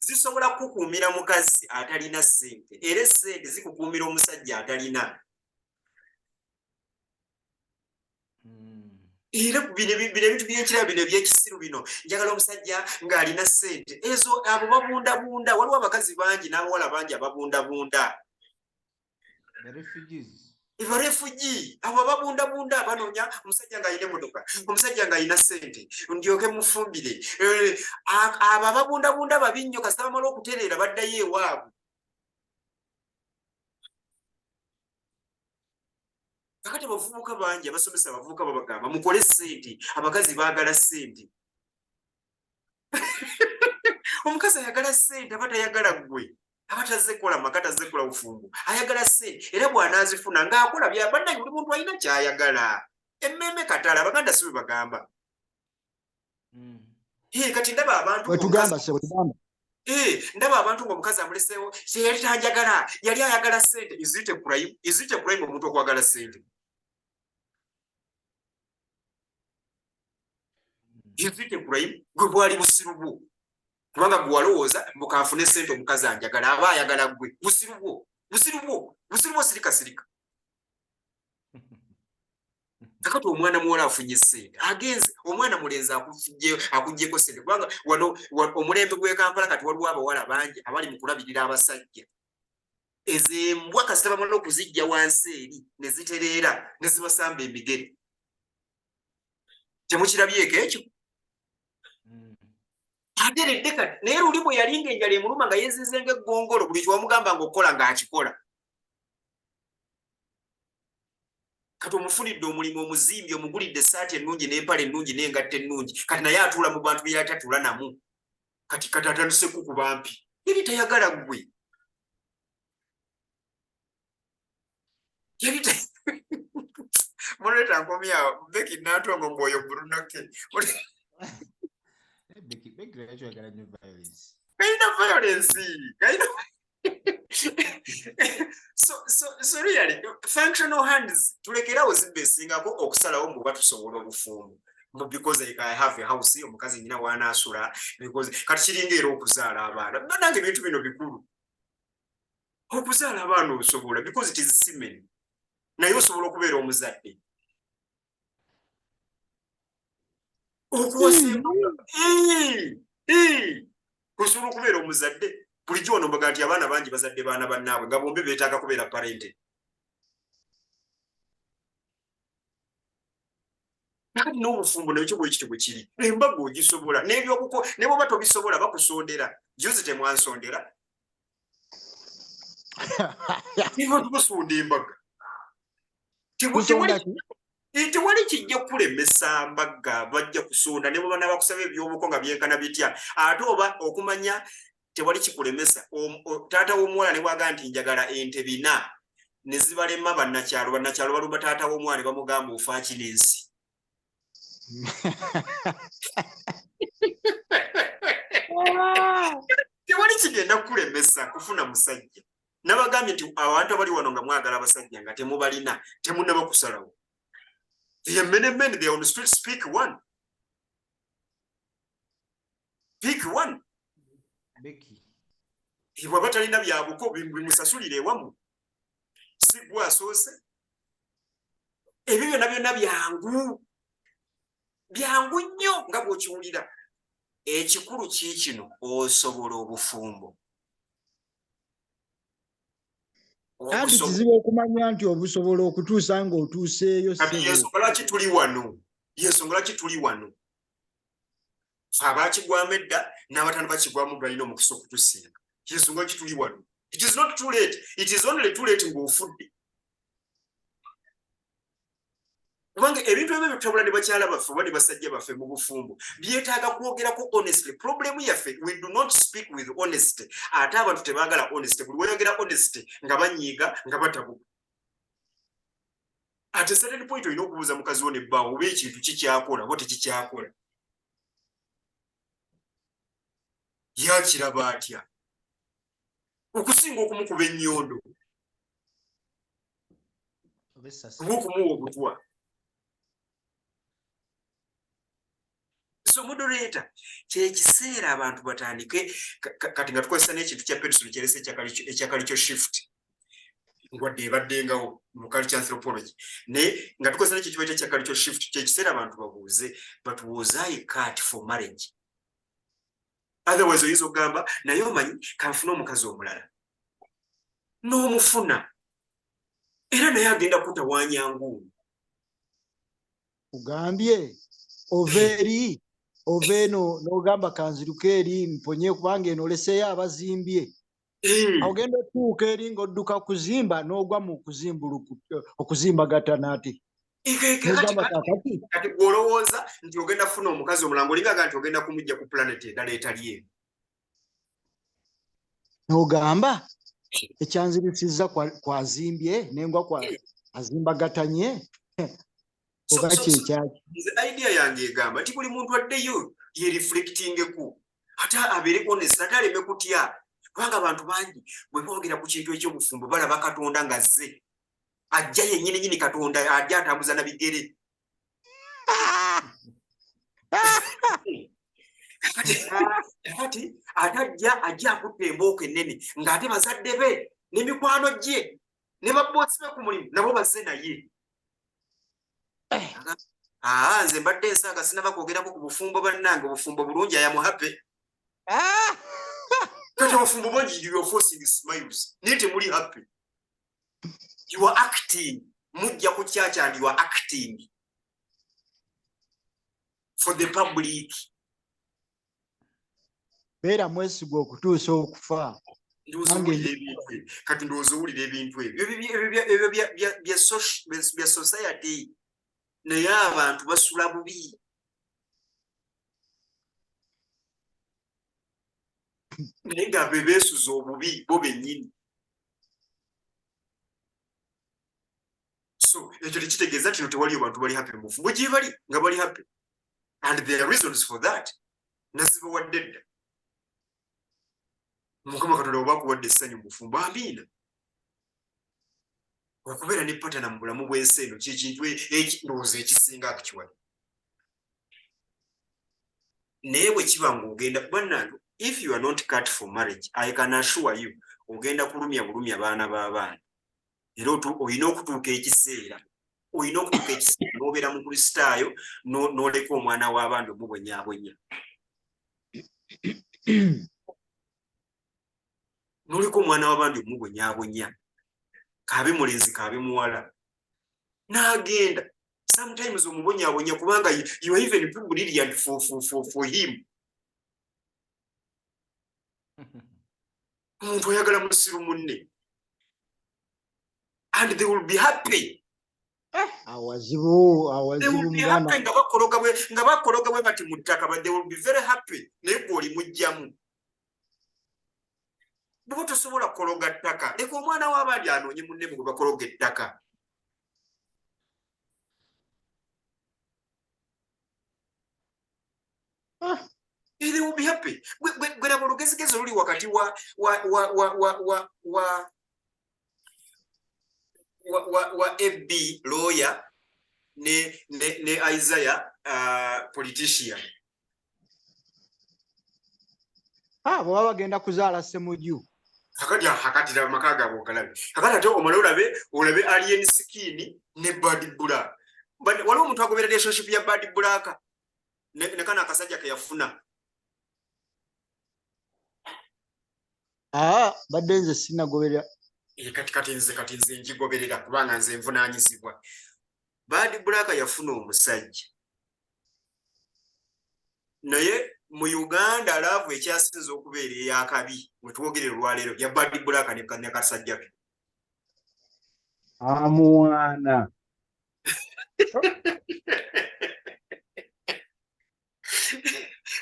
Zisobola kukuumira mukazi atalina ssente era essente zikukuumira omusajja atalina. Era bino ebintu by'enkira bino ebyekisiru bino njagala omusajja ng'alina ssente ezo abo babundabunda. Waliwo abakazi bangi n'abawala bangi ababundabunda. Abarefugi abo ababundabunda banoonya omusajja ng'alina emmotoka, omusajja ng'alina ssente ndyoke mufumbire. Abo ababundabunda babi nnyo kasita bamala okutereera baddayo ewaabwe. Kakati abavubuka bangi abasomesa abavubuka babagamba mukole ssente, abakazi baagala ssente. Omukazi ayagala ssente aba tayagala ggwe. Abataze kola maka taze kola bufumbo. Ayagala ssente era bw'anaazifuna ng'akola byabadde buli muntu alina ky'ayagala. Emmeme katala abaganda si bwe bagamba. Kati ndaba abantu ndaba abantu ng'omukazi amuleseewo yali tanjagala, yali ayagala ssente. Izite crime omuntu okwagala ssente. Yifite crime gwe bwali busiru bwo. Kubanga gwe walowooza mbukaafune ssente omukazi anjagala aba ayagala gwe. Busiru bwo sirika. Kakati omwana muwala afunye ssente agenze omwana mulenzi akuggyeko ssente kubanga wano omulembe gw'e Kampala kati waliwo abawala bangi abali mu kulabirira abasajja. Ezo embwa kasita bamala okuzijja wansi eri ne zitereera ne zibasamba emigere. Temukirabyeko ekyo? Ateredde kati naye luli bwe yalinga enjala emuluma nga yeezize ng'eggongolo buli kiwamugamba ng'okola ng'akikola. Kati omufunidde omulimu omuzimbi omugulidde essaati ennungi n'empale ennungi n'engatto ennungi kati naye atuula mu bantu bye yatatuula namu kati atandise kukuba mpi yali tayagala ggwe yali muleta nkomyawo Becky Nantongo ng'oyo Brunake kayina violence kayina so really functional hands tulekerawo zibbe esingako okusalawo mbuba tusobola obufumbo because I have a house omukazi nyina wanaasula because kati kiringa era okuzaala abaana nange ebintu bino bikulu okuzaala abaana osobola because it is semen naye osobola okubeera omuzadde okuwasemba osobola okubeera omuzadde bulijjo ono mbaga nti abaana bangi bazadde baana bannaabwe nga bombi beetaaga kubeera parente. Nakati n'obufumbo nakyo bwekityo bwe kiri embaga ogisobola n'ebyokuko ne bwoba tobisobola bakusondera juzi temwansondera niba tubasonda embaga tewali kijja kukulemesa mbaga bajja kusonda ne bwoba nabakusaba ebyobuko nga byenkana bitya ate oba okumanya tewali kikulemesa taata w'omuwala ne bwaga nti njagala ente 4 ne zibalema bannakyalo balumba taata w'omwana ne bamugamba ofa kinensi. Tewali kigenda kukulemesa kufuna musajja. Nabagambye nti abantu abali wano nga mwagala abasajja nga temubalina temunnaba kusalawo. The men they on the street speak one. Pick one. Becky. Iwe batalina byabuko bimusasulire ewamu. Si gwa soose. Ebibyo nabyo byangu nnyo nga bw'okiwulira. Ekikulu kiikino osobola obufumbo. Kandi kizibu okumanya nti obusobola okutuusa ng'otuuseeyo ssebo. Yensonga lwaki tuli wano. Abakigwamu edda n'abataano bakigwamu balina omukisa okutusinga. Yensonga lwaki tuli wano. It is not too late. It is only too late ng'ofudde. Kubanga ebintu ebyo bitwabula ne bakyala baffe oba ne basajja baffe mu bufumbo byetaaga kwogerako honestly. Problem yaffe we do not speak with honesty. Ate abantu tebaagala honesty. Buli weyogera honesty nga banyiiga nga batabuka. Ate certain point olina okubuuza mukazi wo nebbaawo oba ekintu kikyakola oba tekikyakola. Yakiraba atya okusinga okumukuba ennyondo oba okumuwa obutwa. So moderator kyekiseera abantu batandike kati nga tukozesa n'ekintu kya Peterson kyeresa ekyakalikyo shift ngwadde ebaddengawo mu culture anthropology ne nga tukozesa n'ekintu kibaita ekyakalikyo shift kyekiseera abantu babuuze but was I cut for marriage? Otherwise oyinza okugamba naye omanyi kanfuna omukazi omulala n'omufuna era naye agenda kutawaanya nguulu. Ugambye ova eno n'ogamba kanziruke eri mponye kubanga eno oleseeyo abazimbye. Ogenda otuuka eri ng'odduka kuzimba n'ogwa mu okuzimbagata ate. Kati gw'olowooza nti ogenda kufuna omukazi omulala ng'olingaga nti ogenda kumujja ku planet endala etali eno. N'ogamba ekyanzirisizza kwazimbye n'engwa azimbagatanye. Oba kyekyaki. Idea yange egamba nti buli muntu addeyo ye reflectingeku ate abeere honest ate aleme kutya kubanga abantu bangi bwe boogera ku kintu eky'obufumbo balaba Katonda ng'azze ajja yennyini Katonda ajja atambuza na bigere. kati ajja akutte embooko ennene ng'ate bazadde be n'emikwano gye ne babboosi be ku mulimu nabo bazze naye. Nze mbadde nsaaga sinaba kwogerako ku bufumbo bannange, obufumbo bulungi ayamuhape. Kati obufumbo bungi you are forcing smiles naye temuli happy. You are acting. Mujja ku church and you are acting for the public. Beera mwesigwa okutuusa okufa. Kati ndowooza owulira ebintu ebyo bya society naye abantu basula bubi. Naye nga be beesuza obubi bo bennyini. So ekyo tekitegeeza nti tewaliyo bantu bali happy mu bufumbo gye bali nga bali happy. And there are reasons for that. Nazibawadde dda. Mukama Katonda oba akuwadde essanyu mu bufumbo, amiina. Okubeera ne patana mu bulamu bw'ensi eno ky'ekintu ekindowooza ekisinga akikiwala. Naye bwe kiba ng'ogenda bannange, if you are not cut for marriage, I can assure you ogenda kulumya bulumya baana b'abaana. Era olina okutuuka ekiseera n'obeera mu Kristaayo n'oleka omwana w'abandi omubonyaabonya. N'oleka omwana w'abandi omubonyaabonya. Kaabe mulenzi kaabe muwala. N'agenda. Sometimes omubonyaabonya kubanga you are even too brilliant for him. Omuntu oyagala musiru munne. And they will be happy. Awazibu They will be happy nga bakologa bwe bati mu ttaka, but they will be very happy. Naye gwe oli mujjamu. Bwe tosobola kukologa ttaka, leka omwana w'abandi anoonye munne mu gwe bakologa ettaka. They will be happy. Gwe laba olugezigezi oluli wakati wa FB lawyer ne Isaiah politician. bwe bagenda kuzaala Ssemujju. Hakati la maka gaabwe okalabe. Hakati ate omala olabe alien skin ne bad black. Waliwo omuntu agoberera relationship ya bad black ne kana akasajja ke yafuna. Badde nze sinagoberera. Kati nze njigoberera kubanga nze nvunaanyizibwa. Bad black yafuna omusajja. Naye mu Uganda laavu ekyasinze okubeera ey'akabi mwe twogerera olwaleero ya bad black ne kasajja ke. Amwana.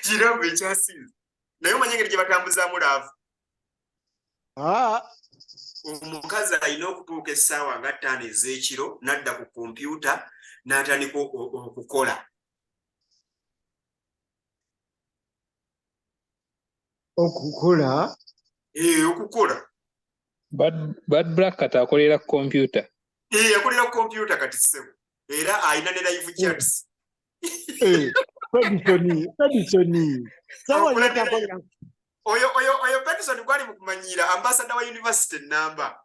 Kiraavu ekyasinze. Naye omanye engeri gye batambuzaamu laavu. Omukazi alina okutuuka essaawa nga 5 ez'ekiro n'adda ku kompyuta n'atandika okukola. Okukola? Okukola. Bad black kati akolera ku kompyuta. Akolera ku kompyuta kati ssebo. Era alina ne live chats. Pedisoni. Oyo Patterson gwali mu kumanyira ambassador wa university namba.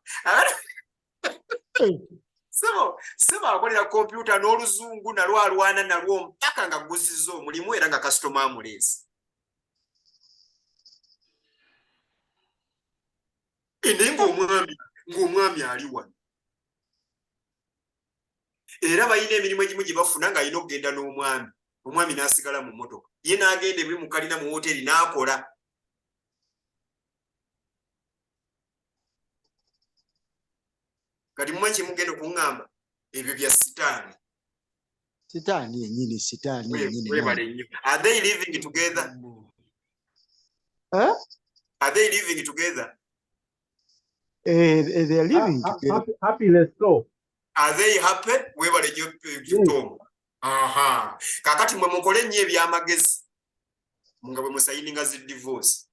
Sebo akolera kompyuta n'oluzungu nalwo alwana nalwo mpaka nga ggusiza omulimu era nga customer amuleesi. Naye ng'omwami ali wano. Era balina emirimu egimu gye bafuna ng'alina okugenda n'omwami. Omwami n'asigala mu mmotoka. Ye n'agenda ebimu mu kalina mu woteeri n'akola. Kati mumanyi mugenda okuŋŋamba ebyo bya sitaani. Sitaani yennyini. Webale nnyo. Are they living together? Are they living together? They are living together. Happiness so. Are they happy? Webale nnyo Tom. Kakati mwe mukole nnyo eby'amagezi nga bwe musayininga zi divorce.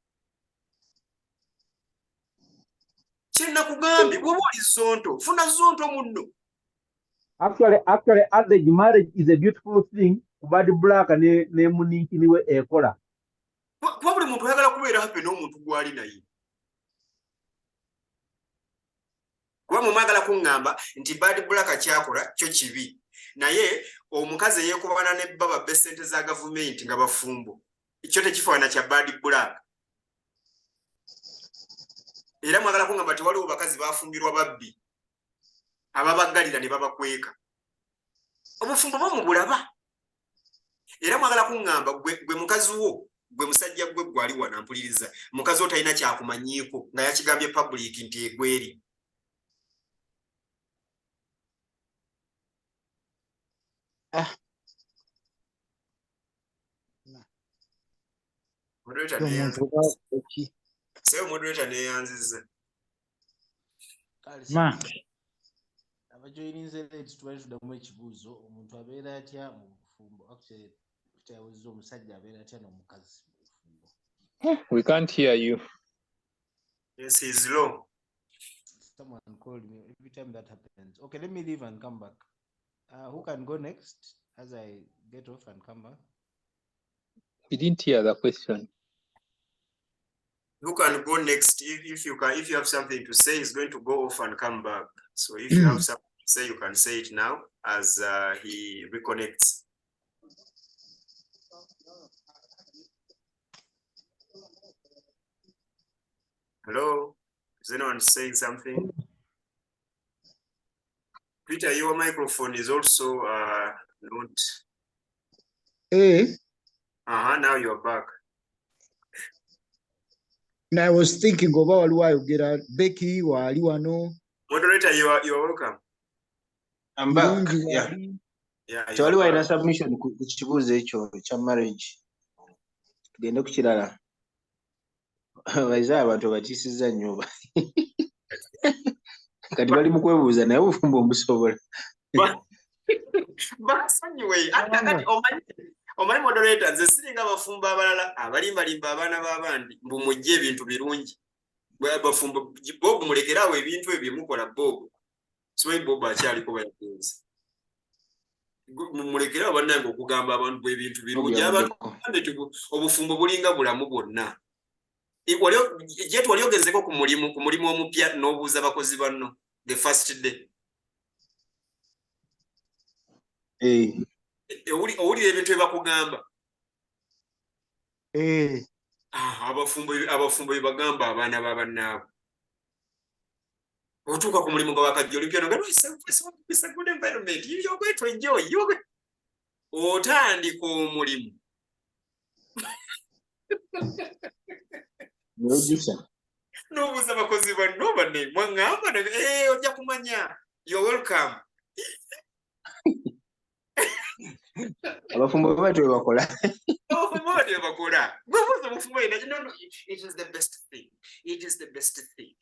Kyenakugambye bw'oba oli zonto funa zonto munno. Actually, at the marriage is a beautiful thing. Bad black ne muninkini we ekola. buli muntu oyagala kubeera happy n'omuntu gwali naye. Kuba mumwagala kuŋŋamba nti bad black kyakola kyo kibi, naye omukazi eyeekubana ne baba be ssente za gavumenti nga bafumbo, ekyo tekifaana kya bad black. Era mwagala kuŋŋamba nti waliwo bakazi bafumbirwa babbi ababaggalira ne babakweka. Obufumbo bamubulaba. Era mwagala kuŋŋamba gwe mukazi wo, gwe musajja gwe gwali wano ampuliriza, mukazi wo talina kyakumanyiiko nga yakigambye public nti egweri. Moderator neyanziza. Abajoyininze late tubali tuddamu ekibuuzo, omuntu abeera atya mu bufumbo? Actually tutawuzza omusajja abeera atya n'omukazi mu bufumbo? We can't hear you. Yes, he's low. Someone called me every time that happens. Okay, let me leave and come back. Who can go next as I get off and come back? We didn't hear the question. Who can go next? If you have something to say, he's going to go off and come back. So if you have something to say, you can say it now as he reconnects. Hello? Is anyone saying something? Peter, your microphone is also not. Hey, Now you're back. and I was thinking about why you get out. Becky, while you are no. Moderator, you're welcome. I'm back. Mulungi Yeah. wali. Yeah, you Kyali are walina back. submission ku kibuuzo ekyo ekya marriage. Tugende ku kirala. Bayiza abantu batiisizza nnyo. Kati bali mu kwebuuza naye obufumbo obusobola. Basonyiwe. Kati omanyi moderator, nze siringa abafumbo abalala abalimbalimba abaana b'abandi mbu mujje ebintu birungi. Abafumbo Bob mulekeraawo ebintu ebyo mukola Bob. Simanyi Bob akyaliko bayagenze. Mulekeraawo bannange okugamba abantu bw'ebintu birungi. Abantu obufumbo bulinga bulamu bwonna. Jet wali ogezeko ku mulimu omupya n'obuuza abakozi banno the first day. Owulira ebintu ebakugamba. Abafumbo bebagamba abaana b'abannaabwe. Otuuka ku mulimu nga wakajja nga it's a good environment. You're going to enjoy. Otandika omulimu. N'obuuza abakozi banno banne mwaŋŋamba ojja kumanya. You're welcome. Abafumbo bati bwe bakola. Abafumbo bati bwe bakola. Gwebuuza obufumbo no, it is the best thing. It is the best thing.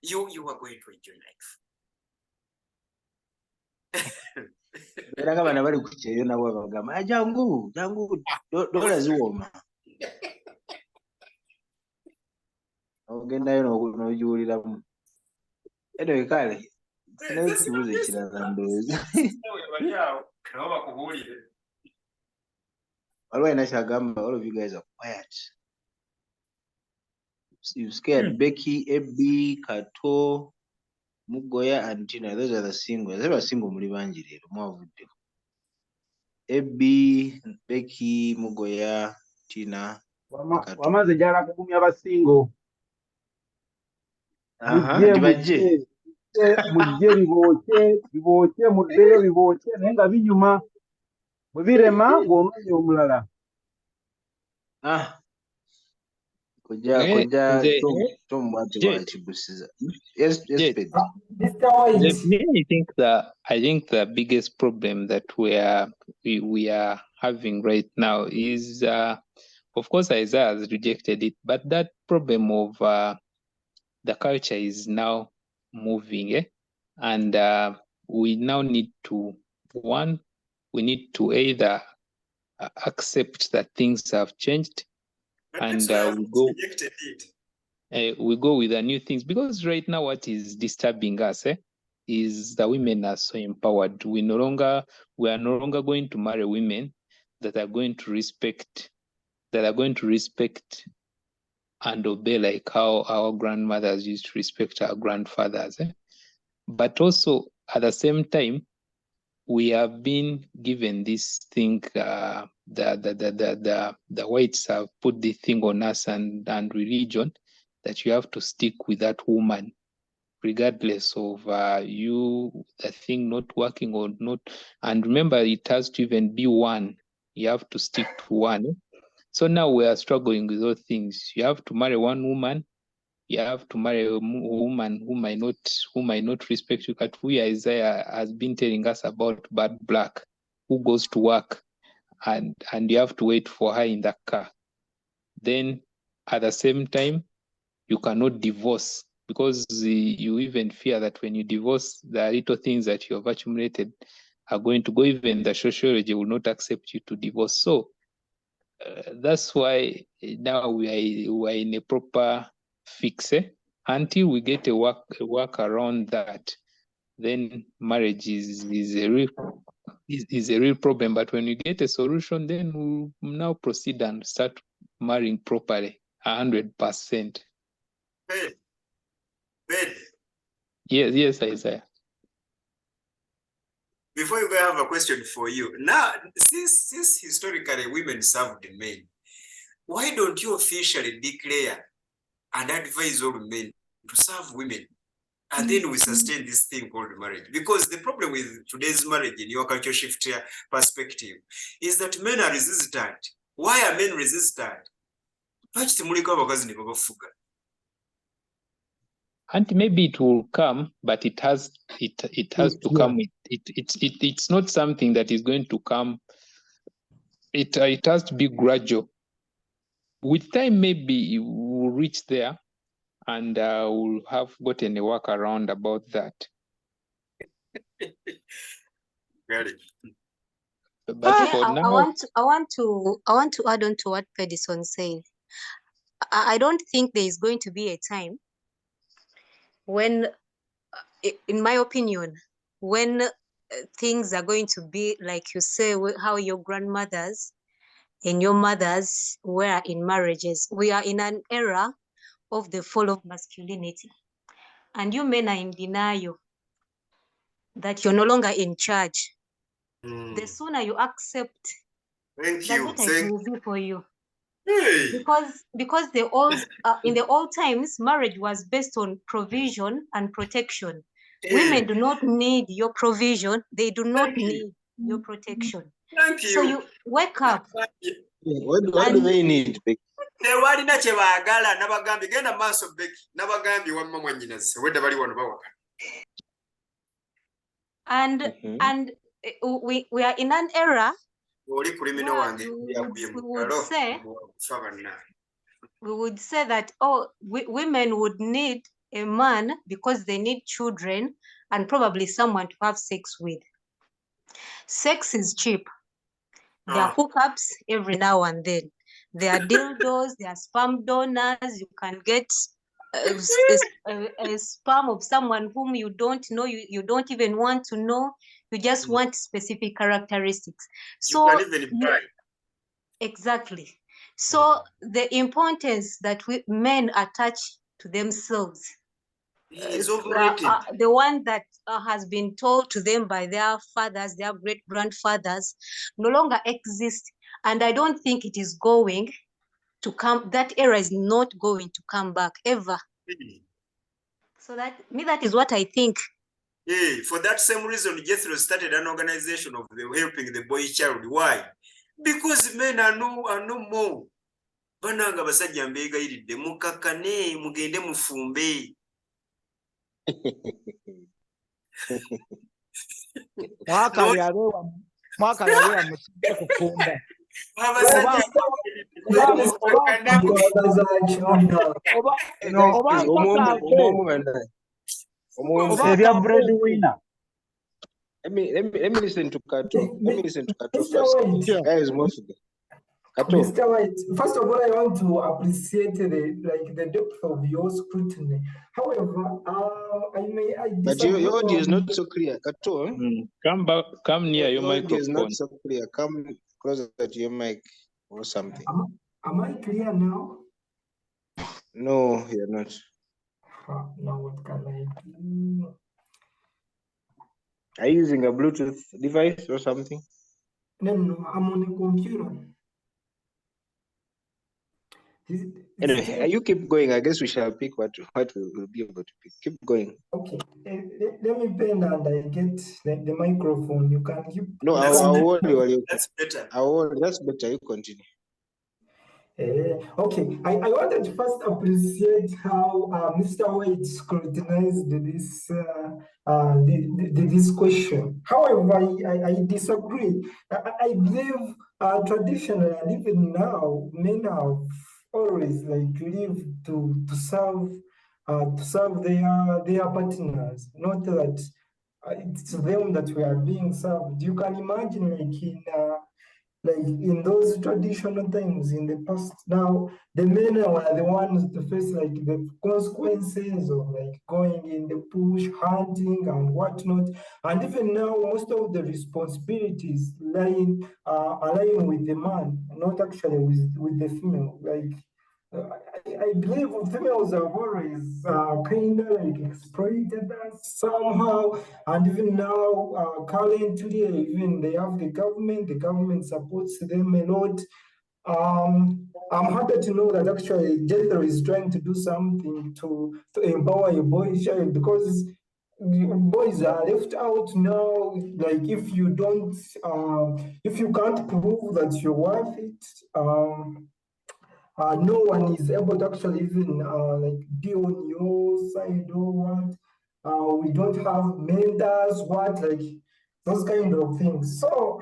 You are going to enjoy life. Era nga bana bali ku kyeyo nabo bagamba jangu dola ziwooma. Ogendayo n'ogiwuliramu. Anyway, kale sinayo ekibuuzo ekirala ndowooza. Waliwo alina kyagamba. All of you guys are quiet. You scared Becky, Ebby, Kato, Mugoya, and Tina. Those are the singles. They were single muri bangi leero mwavudde. Ebby, Becky, Mugoya, Tina, Kato. Wamaze jala kugumya basingo. Mujje bibooke muddeyo bibooke naye nga binyuma. Bwe birema ng'omanya omulala. Tom Mwati bw'akigusiza. Yes, Pedro. I think the biggest problem that we are having right now is, of course, Isaiah has rejected it, but that problem of the culture is now moving, and we now need to either accept that things have changed, and we go with the new things, because right now what is disturbing us is the women are so empowered. We are no longer going to marry women that are going to respect and obey like how our grandmothers used to respect our grandfathers. But also at the same time, we have been given this thing, the whites have put the thing on us and religion that you have to stick with that woman, regardless of you, the thing not working or not. And remember, it has to even be one. You have to stick to one. So now we are struggling with those things. You have to marry one woman. You have to marry a woman who might not respect you. But we, Isaiah has been telling us about bad black who goes to work, and you have to wait for her in the car. Then at the same time, you cannot divorce, because you even fear that when you divorce, the little things that you have accumulated are going to go. Even the sociology will not accept you to divorce. So that's why now we are in a proper fix. Until we get a work around that, then marriage is a real problem. But when you get a solution, then we'll now proceed and start marrying properly, 100%. Ben, Yes, Isaiah. before you go, I have a question for you. Now, since historically women served men, why don't you officially declare and advise all men to serve women? And then we sustain this thing called marriage. Because the problem with today's marriage, in your culture shift perspective, is that men are resistant. Why are men resistant? And maybe it will come, but it has to come. It's not something that is going to come. It has to be gradual. With time, maybe we'll reach there, and we'll have gotten a workaround about that. But for now, I want to add on to what Pedison said. I don't think there is going to be a time when, in my opinion, when things are going to be like you say, how your grandmothers and your mothers were in marriages. We are in an era of the fall of masculinity, and you men are in denial that you're no longer in charge. The sooner you accept, the better it will be for you. Because the old in the old times, marriage was based on provision and protection. Women do not need your provision, they do not need your protection. So you wake up. What do they need? Tewalina kye baagala nabagambye genda maaso Becky nabagambye wamma mwannyinaze wedda bali wano bawaka. And we are in an era oli kulimino wange we would say that women would need a man because they need children and probably someone to have sex with. Sex is cheap. There are hookups every now and then. There are dildos, there are sperm donors. You can get a sperm of someone whom you don't know, you don't even want to know. You just want specific characteristics. So you can even buy. Exactly. So the importance that men attach to themselves is overrated. The one that has been told to them by their fathers, their great-grandfathers, no longer exists. And I don't think it is going to come, that era is not going to come back ever. So that is what I think. Yeah, for that same reason, Jethro started an organization of helping the boy child. Why? Because men are no more. Bananga basajja mbegayiridde mukakane mugende mufumbe. Mwaka yabewa musije kufumba. Let me listen to Kato. Let me listen to Kato first. Yeah. Guys, most of them. Mr. White, first of all, I want to appreciate the depth of your scrutiny. However, but your audio is not so clear. Kato, come near your microphone. Audio is not so clear. Come closer to your mic or something. Am I clear now? No, you're not. Now what can I do? Are you using a Bluetooth device or something? No, I'm on a computer. Anyway, you keep going. I guess we shall pick what we will be able to pick. Keep going. Okay, let me bend and I get the microphone. You can keep. No, That's I'll better. warn you while you. That's better. That's better. You continue. Okay, I wanted to first appreciate how Mr. Wade scrutinized this question. However, I disagree. I believe traditionally and even now, men have always like lived to serve their partners, not that it's them that we are being served. You can imagine like in those traditional times in the past, now the men were the ones to face like the consequences of like going in the bush hunting and whatnot, and even now most of the responsibilities lying with the man, not actually with the female. Like I believe females have always kind of like exploited us somehow, and even now, currently, even they have the government supports them a lot. I'm happy to know that actually Jethro is trying to do something to empower a boy child, because boys are left out now. Like if you can't prove that you're worth it, no one is able to actually even like be on your side or what. We don't have mentors, what, like those kind of things. So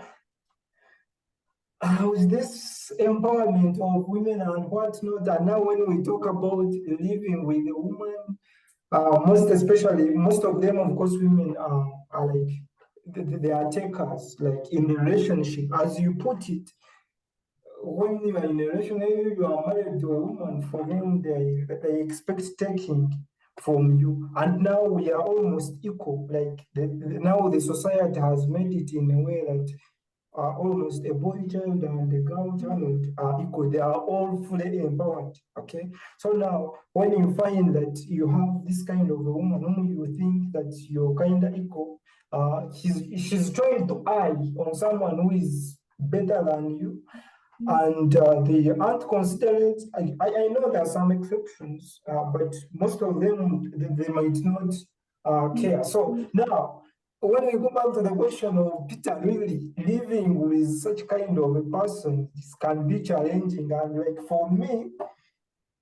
with this empowerment of women and whatnot, and now when we talk about living with a woman, most especially, most of them, of course, women are like they are takers, like in the relationship, as you put it. When you are in a relationship, you are married to a woman, for them, they expect taking from you. And now we are almost equal. Like now the society has made it in a way that almost a boy child and a girl child are equal. They are all fully empowered. Okay. So now when you find that you have this kind of a woman whom you think that you're kind of equal, she's trying to eye on someone who is better than you, and they aren't considerate. I know there are some exceptions, but most of them, they might not care. So now, when we go back to the question of Peter, really living with such kind of a person, this can be challenging. And like for me,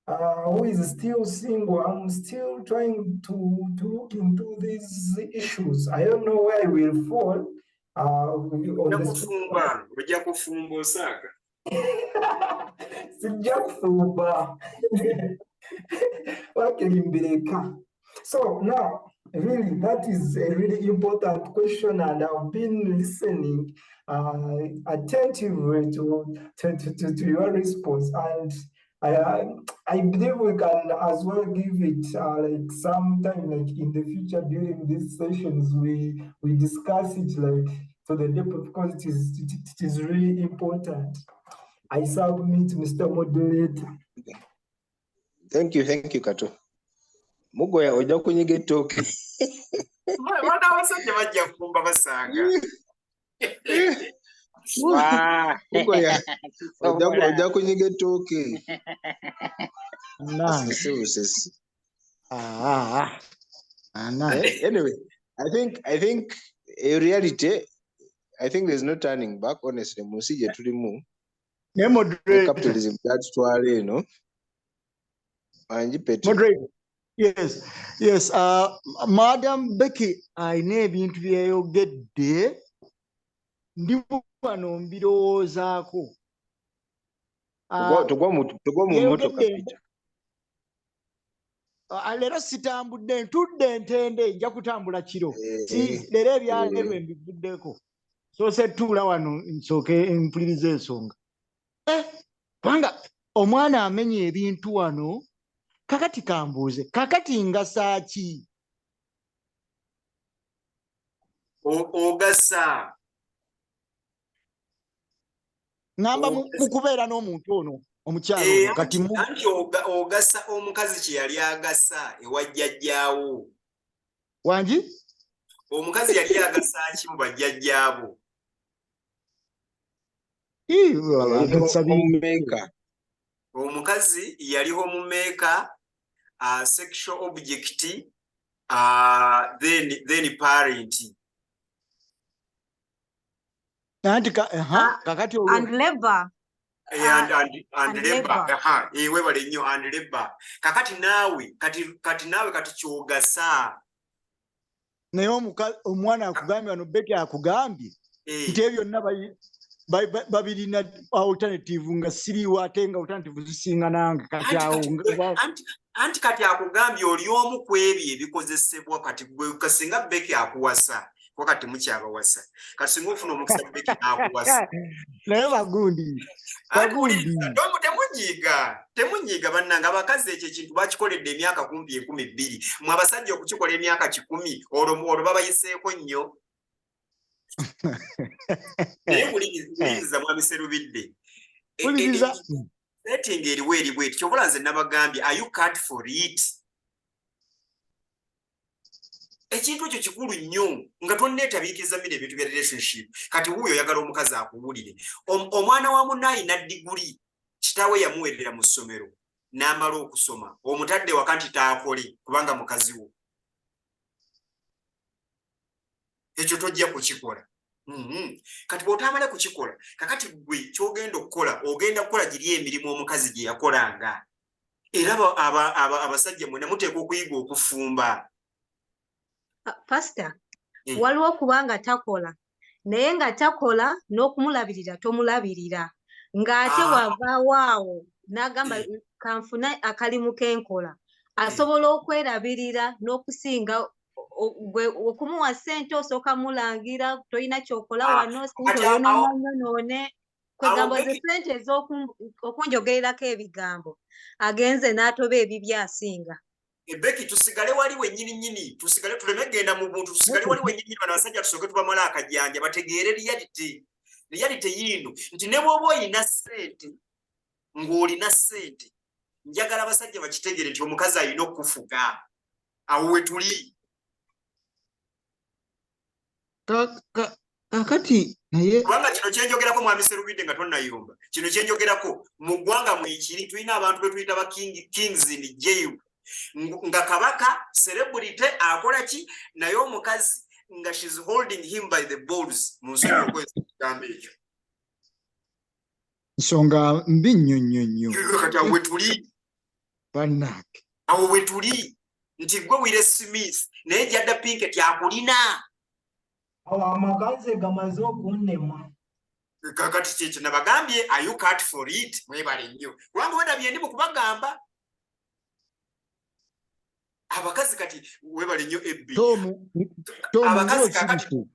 who is still single, I'm still trying to look into these issues. I don't know where I will fall. On the Ojja kufumba osaaga. sijja kufumba wakirimbireka. So now, really, that is a really important question, and I've been listening attentively to your response, and I believe we can as well give it like sometime, like in the future during these sessions, we discuss it like to the depth, because it is really important. I submit, Mr. Moderator. Thank you, Kato. Mugoya ojja kunyiga ettooke. Baana abasajja bajja kufumba basaaga. Mugoya ojja kunyiga ettooke. Anyway, I think in reality, I think there's no turning back, honestly. Musije tulimu. Capitalism that's twale, you know. Moderator. Yes. Madam Becky, ayina ebintu byeyogedde ndi wano mbirowoozaako. Tugwa mu mmotoka Peter. Leero sitambudde, ntudde ntende, nja kutambula kiro. Leero ebyaleero mbivuddeko. So setuula wano nsooke mpulirize ensonga. Kubanga omwana amenya ebintu wano, kakati kambuuze, kakati ngasa ki? Ogasa. Ngamba mu kubeera n'omuntu ono. omukyalo oyo kati anti ogasa omukazi kye yali agasa ewa jjajjaawo. wangi Omukazi yali agasa ki mu bajjajjaabo? Omukazi yaliho mu meeka, sexual object, then parent. kakati And labor. And labor. Webale nnyo and labor. Kakati naawe kati kyogasa. naye omwana akugambye wano Beki akugambye nti ebyo byonna babirina alternative nga siriiwo ate nga alternative zisinga nange kati awo anti kati akugambye oli omu ku ebyo ebikozesebwa kati gwe kasinga Beki akuwasa kuba kati mukyabawasa kati singa ofuna omukisa Beki akuwasa naye bagundi temunyiiga bannange abakazi ekyo ekintu bakikoledde emyaka kumpi 12 mwe abasajja okukikola emyaka 10 olwo babayiseeko nnyo. Naye muliriza mwami Serubidde setting eriwo eriwo eti kyobola nze nabagambye are you cut for it? Ekintu ekyo kikulu nnyo nga tonneetabiikiriza mira ebintu bya relationship kati wuuyo oyagala omukazi akuwulire. Omwana wa munaayi nadiguli kitaawe yamuweerera mu ssomero n'amala okusoma omutadde waka nti taakole kubanga mukazi wo. Ekyo tojja kukikola. Kati bw'otamala kukikola kakati gwe kyogenda okukola ogenda kukola giri emirimu omukazi gye yakolanga era abasajja mwena muteekwa okuyiga okufumba. Pastor, waliwo kubanga takola naye nga takola n'okumulabirira tomulabirira ng'ate bw'avaawo awo n'agamba kanfuna akalimu k'enkola asobola okwerabirira n'okusinga okumuwa ssente osooka mulangira tolina kyokola wano ssente oyonoonyonoone kwegamba ze ssente ez'okunjogererako ebigambo agenze n'atoba ebibi asinga. Beki tusigale wali wennyini tusigale tuleme genda mu buntu tusigale wali wennyini bano abasajja tusooke tubamala akajjanja bategeere reality yino nti ne bw'oba oyina ssente ng'olina ssente njagala abasajja bakitegeere nti omukazi alina okufuga awo we tuli. Kakati naye kubanga kino kyenjogerako mwami Serubidde nga tonnayomba kino kyenjogerako mu ggwanga mwekiri tulina abantu be tuyita ba kings in jail nga kabaka celebrity akola ki naye omukazi nga she's holding him by the balls mu nsonga okwezigambo ekyo nsonga mbi nnyo kati awo we tuli bannange awo we tuli nti gwe Will Smith naye Jada Pinkett akulina awo amagazi gamaze okunnema kakati kyekyo nabagambye are you cut for it mwebale nnyo kubanga wedabye ndi mu kubagamba abakazi kati webale nnyo ebbi abakazi kakati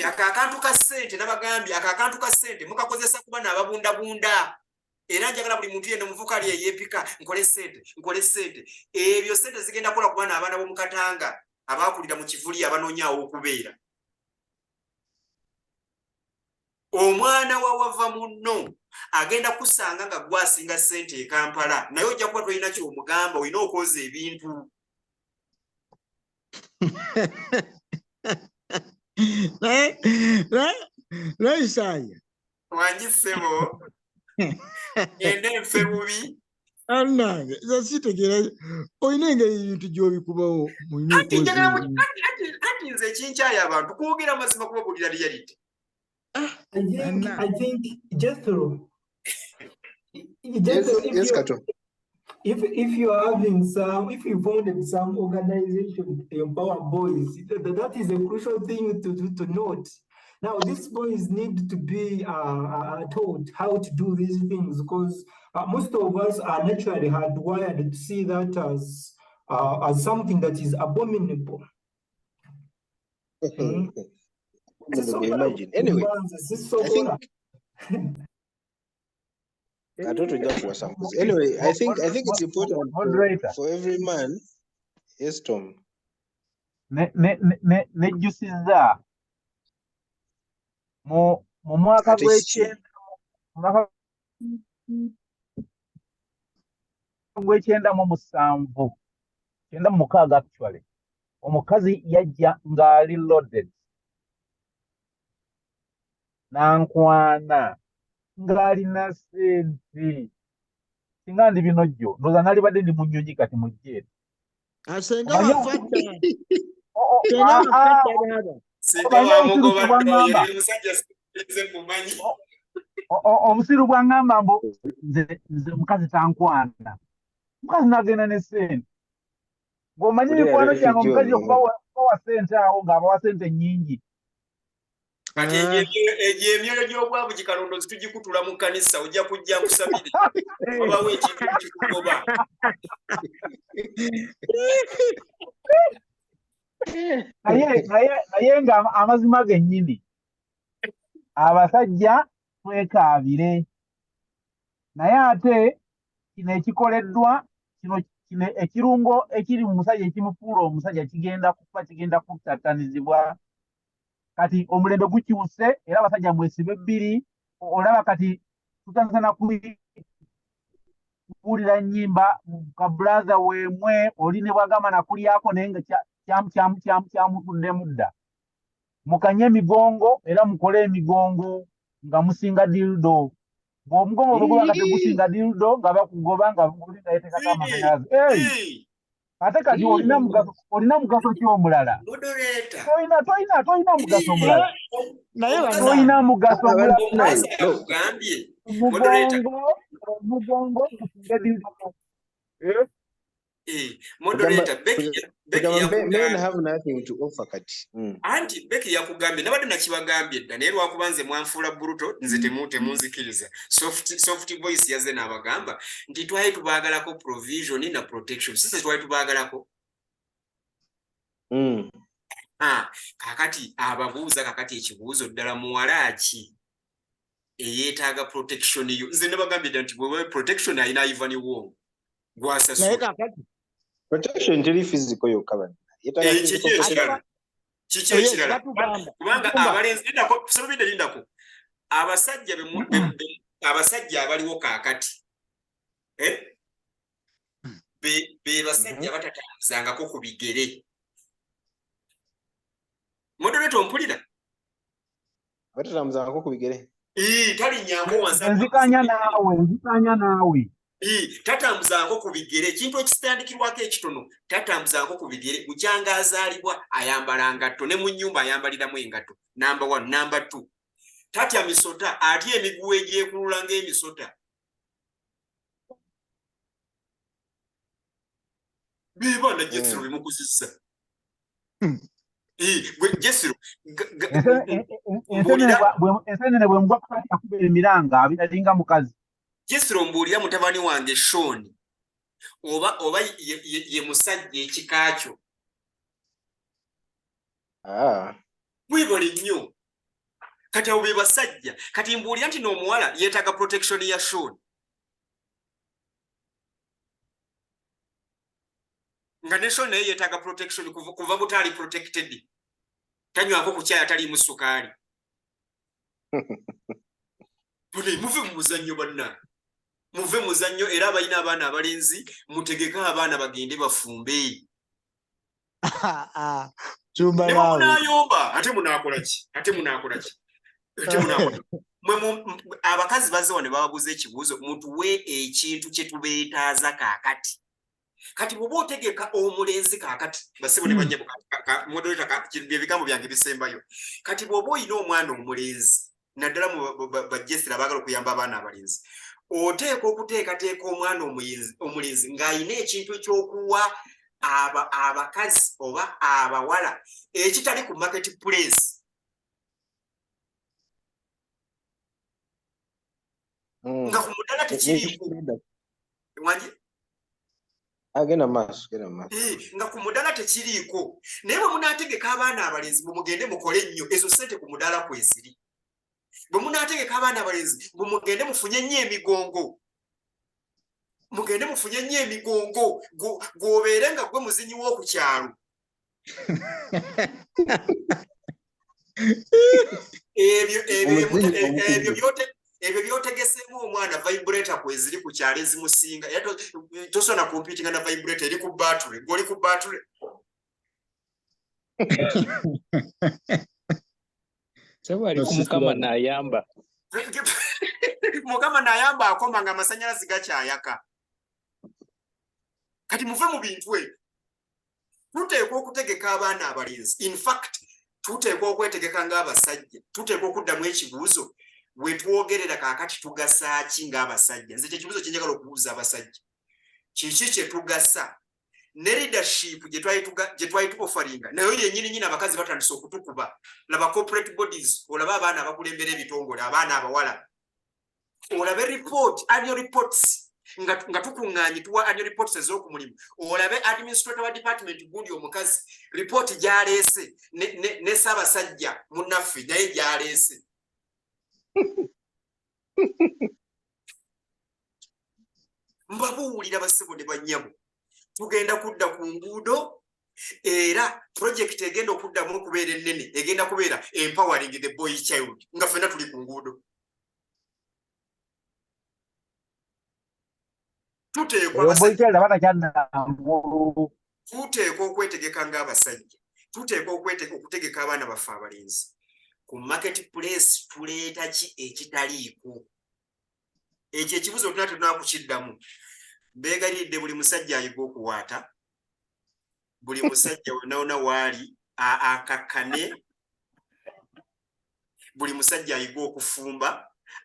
akakantu ka ssente nabagambye akakantu ka ssente mukakozesa kuba n'ababundabunda era njagala buli muntu yenna omuvuka ali eyeepika nkole ssente ebyo ssente zigenda kukola kuba n'abaana b'omukatanga abaakulira mu kivuli abanoonyaawo okubeera. Omwana wawava munno agenda kusanga nga gwasinga ssente e Kampala naye ojja kuba tolina kyomugamba olina okwoza ebintu. Isaaya wangi ssebo ngende nfe bubi annange sitegeera olina engeri ebintu gy'obikubawo anti nze ekinkyaya abantu kwogera mazima kubabulira reality. I think Jethro, if you are having if you founded some organization to empower boys, that is a crucial thing to note. Now, these boys need to be taught how to do these things because most of us are naturally hardwired to see that as something that is abominable. Imagine. Anyway, I think anyway, I think it's important for every man. Yes, Tom. Nejjusiza mu mwaka gw'ekyenda 1997 96 actually omukazi yajja ng'ali loaded nankwana ng'alina sente singa ndi bino jjo ndoza nalibadde ndi mu nnyonyi kati mujjeeri asenga wafadda omanyi obusirusi bwaŋŋamba obusiru bwaŋŋamba mbu nze mukazi tankwana mukazi nagenda ne sente ng'omanyi mikwano gyange omukazi okubawa sente awo ng'abawa sente nnyingi kati egyo emyoyo gy'obwavu gikalondozi tugikutula mu kkanisa ojja kujja nkusabire wabawo ekintu ekikugoba naye nga amazima gennyini abasajja twekaabire naye ate kino ekikoleddwa kino ekirungo ekiri mu musajja ekimufuula omusajja kigenda kuttattanizibwa kati omulembe gukyuse era abasajja mwesibe ebbiri olaba kati tutasana kuwulira nnyimba ka brother weemwe oli ne bwagamba nakulyako naye nga kyamutuddemu dda mukanye emigongo era mukole emigongo nga musinga dildo ng'omugongo oguba nga tegusinga dildo nga bakugoba nga oli nga yetekako amasanyalazi ate kati olina mugaso ki omulala toyina mugaso mulala toyina mugaso mulala omugongo gusinga dildo Men have nothing to offer kati. Anti Becky yakugambye nabadde nakibagambye dda naye lwakuba nze mwanfuula bruto nze temunzikiriza soft voice yazze n'abagamba nti twali tubaagalako provision na protection sisi twali tubaagalako kakati ababuuza kakati ekibuuzo ddala muwala ki eyeetaaga protection yo nze nabagambye dda nti bwe protection ayina Ivan Wong gwasasula protection teri physical yokka bana kiki ekirala kubanga abalenzi lindako abasajja abaliwo kaakati be basajja batatambuzangako ku bigere moderator ompulira batatambuzangako ku bigere talinyako wansi nzikanya naawe tatambuzangako ku bigere ekintu ekisitandikirwako ekitono tatambuzangako ku bigere bukyanga azaalibwa ayambala ngatto ne mu nnyumba ayambaliramu engatto number 1 number 2 tatya misota atya emiguwa egyekulula ng'emisota bibaana Jesiro bimukuzisa Jesiro ensenene bwe mugwa kuba emiranga alinga mukazi Jesiro mbuulira mutabani wange Shoni oba ye musajja ekikakyo mwibale nnyo kati abo be basajja kati mbuulira nti n'omuwala yeetaaga protection ya Shoni nga ne Shoni naye yeetaaga protection kuva butaali protected tanywako ku kyaya taliimu sukaali muve mu muzannyo bannange muve muzannyo era abalina abaana abalenzi mutegeke abaana bagende bafumbe nebamunayomba ate munaakola ki abakazi bazze wano ne bababuuza ekibuuzo mutuwe ekintu kye tubeetaaza kaakati kati bw'oba otegeka omulenzi kaakati basibo ne banyabo ebigambo byange bisembayo kati bw'oba oyina omwana omulenzi naddala bajjesira baagala okuyamba abaana abalenzi oteeka okuteekateeka omwana omulenzi ng'alina ekintu ekyokuwa abakazi oba abawala ekitali ku market place nga ku muddala tekiriiko nga ku muddala tekiriiko naye bwe munaategeka abaana abalenzi bwe mugende mukole nnyo ezo ssente ku muddala kweziri bwe munaategeka abaana abalenzi bwe mugende mufunye nnyo emigongo gw'obeere nga gwe muzinyi w'oku kyalo ebyo byotegeseemu omwana vibrator kweziri ku kyalo ezimusinga tosona computing na vibrator eri ku battery goli ku battery Sabali kumukama n'ayamba mukama n'ayamba akoma nga amasanyalazi gakyayaka kati muve mu bintu ebyo tuteekwa okutegeka abaana abalenzi in fact tuteekwa okwetegeka ng'abasajja tuteekwa okuddamu ekibuuzo we twogerera kaakati tugasa ki ng'abasajja nze kyekibuuzo kye njagala okubuuza abasajja kiki kye tugasa ne leadership gye twali tukofalinga nayo yennyini abakazi batandise okutukuba laba corporate bodies olaba abaana abakulembera ebitongole abaana abawala olabe report annual reports nga tukuŋŋaanye tuwa annual reports ez'okumulimu olabe administrator wa department gundi omukazi report gyaleese ne Ssaabasajja munnaffe naye gyaleese mbabuulira bassebo ne bannyabo tugenda kudda ku nguudo era project egenda okuddamu okubeera ennene egenda kubeera empowering the boy child nga ffenna tuli ku nguudo tuteekwa okwetegeka ng'abasajja tuteekwa okutegeka abaana baffe abalenzi ku market place tuleeta ki ekitaliiko ekyo ekibuzo tuna tunakukiddamu mbeegaliridde buli musajja ayiga okuwaata buli musajja wenaona waali akakkane buli musajja ayiga okufumba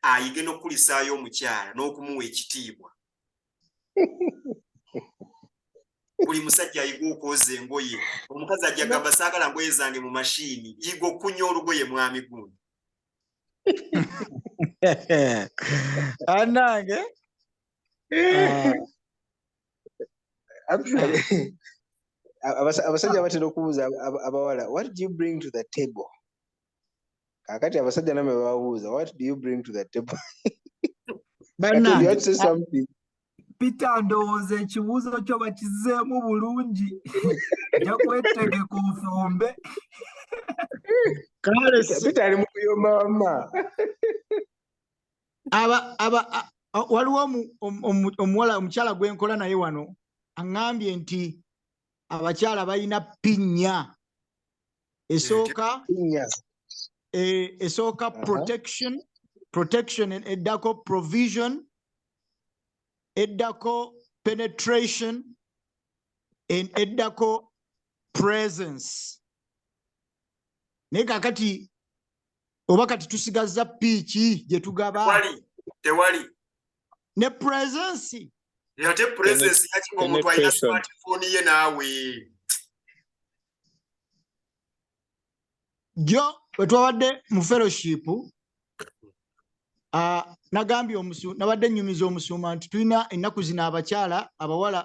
ayige n'okulisaayo omukyala n'okumuwa ekitiibwa buli musajja ayiga okwoza engoye omukazi ajja gamba saagala ngoye zange mu mashiini yiga okunya olugoye mwami gundi anange abasajja batera okubuuza abawala what do you bring to the table kakati abasajja namwe babuuza what do you bring to the table Peter ndowooza ekibuuzo kyo bakizeemu bulungi nja kwetegeka ofumbe kale Peter ali mu kuyomba wamma waliwo omuwala omukyala gwenkola naye wano aŋŋambye nti abakyala balina pinnya esooka protection eddako provision eddako penetration eddako presence naye kakati oba kati tusigazza piiki gye tugaba tewali ne presence ate presence yakinga omuntu alina smartphone ye naawe jo bwe twabadde mu fellowship nagambye nabadde nnyumiza omusuuma nti tulina ennaku zino abakyala abawala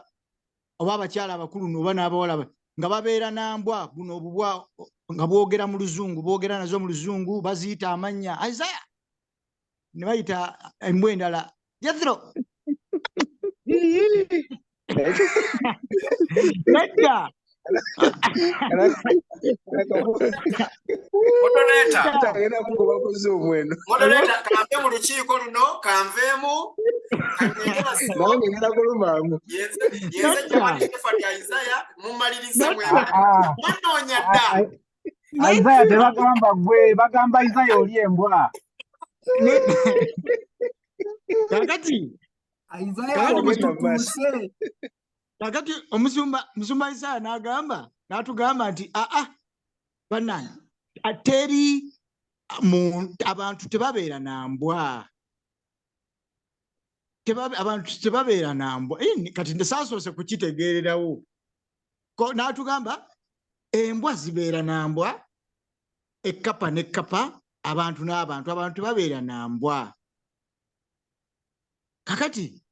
oba abakyala abakulu oba n'abawala nga babeera nambwa buno obubwa nga boogera mu luzungu boogera nazo mu luzungu baziyita amannya Isaiah ne bayita embwa endala Jethro nedda Moderator kambe mu lukiiko luno kanveemu ngenda kulumaamu yenze jamani Stefani Isaiah mumalirize mwanoonya dda Isaiah tebagamba gwe bagamba Isaiah oli embwa kakati kakati omusumba Isaiah n'atugamba nti bannange teri abantu tebabeera na mbwa abantu tebabeera na mbwa kati ndesasoose kukitegeererawo n'atugamba embwa zibeera na mbwa ekkapa n'ekkapa abantu n'abantu abantu tebabeera na mbwa kakati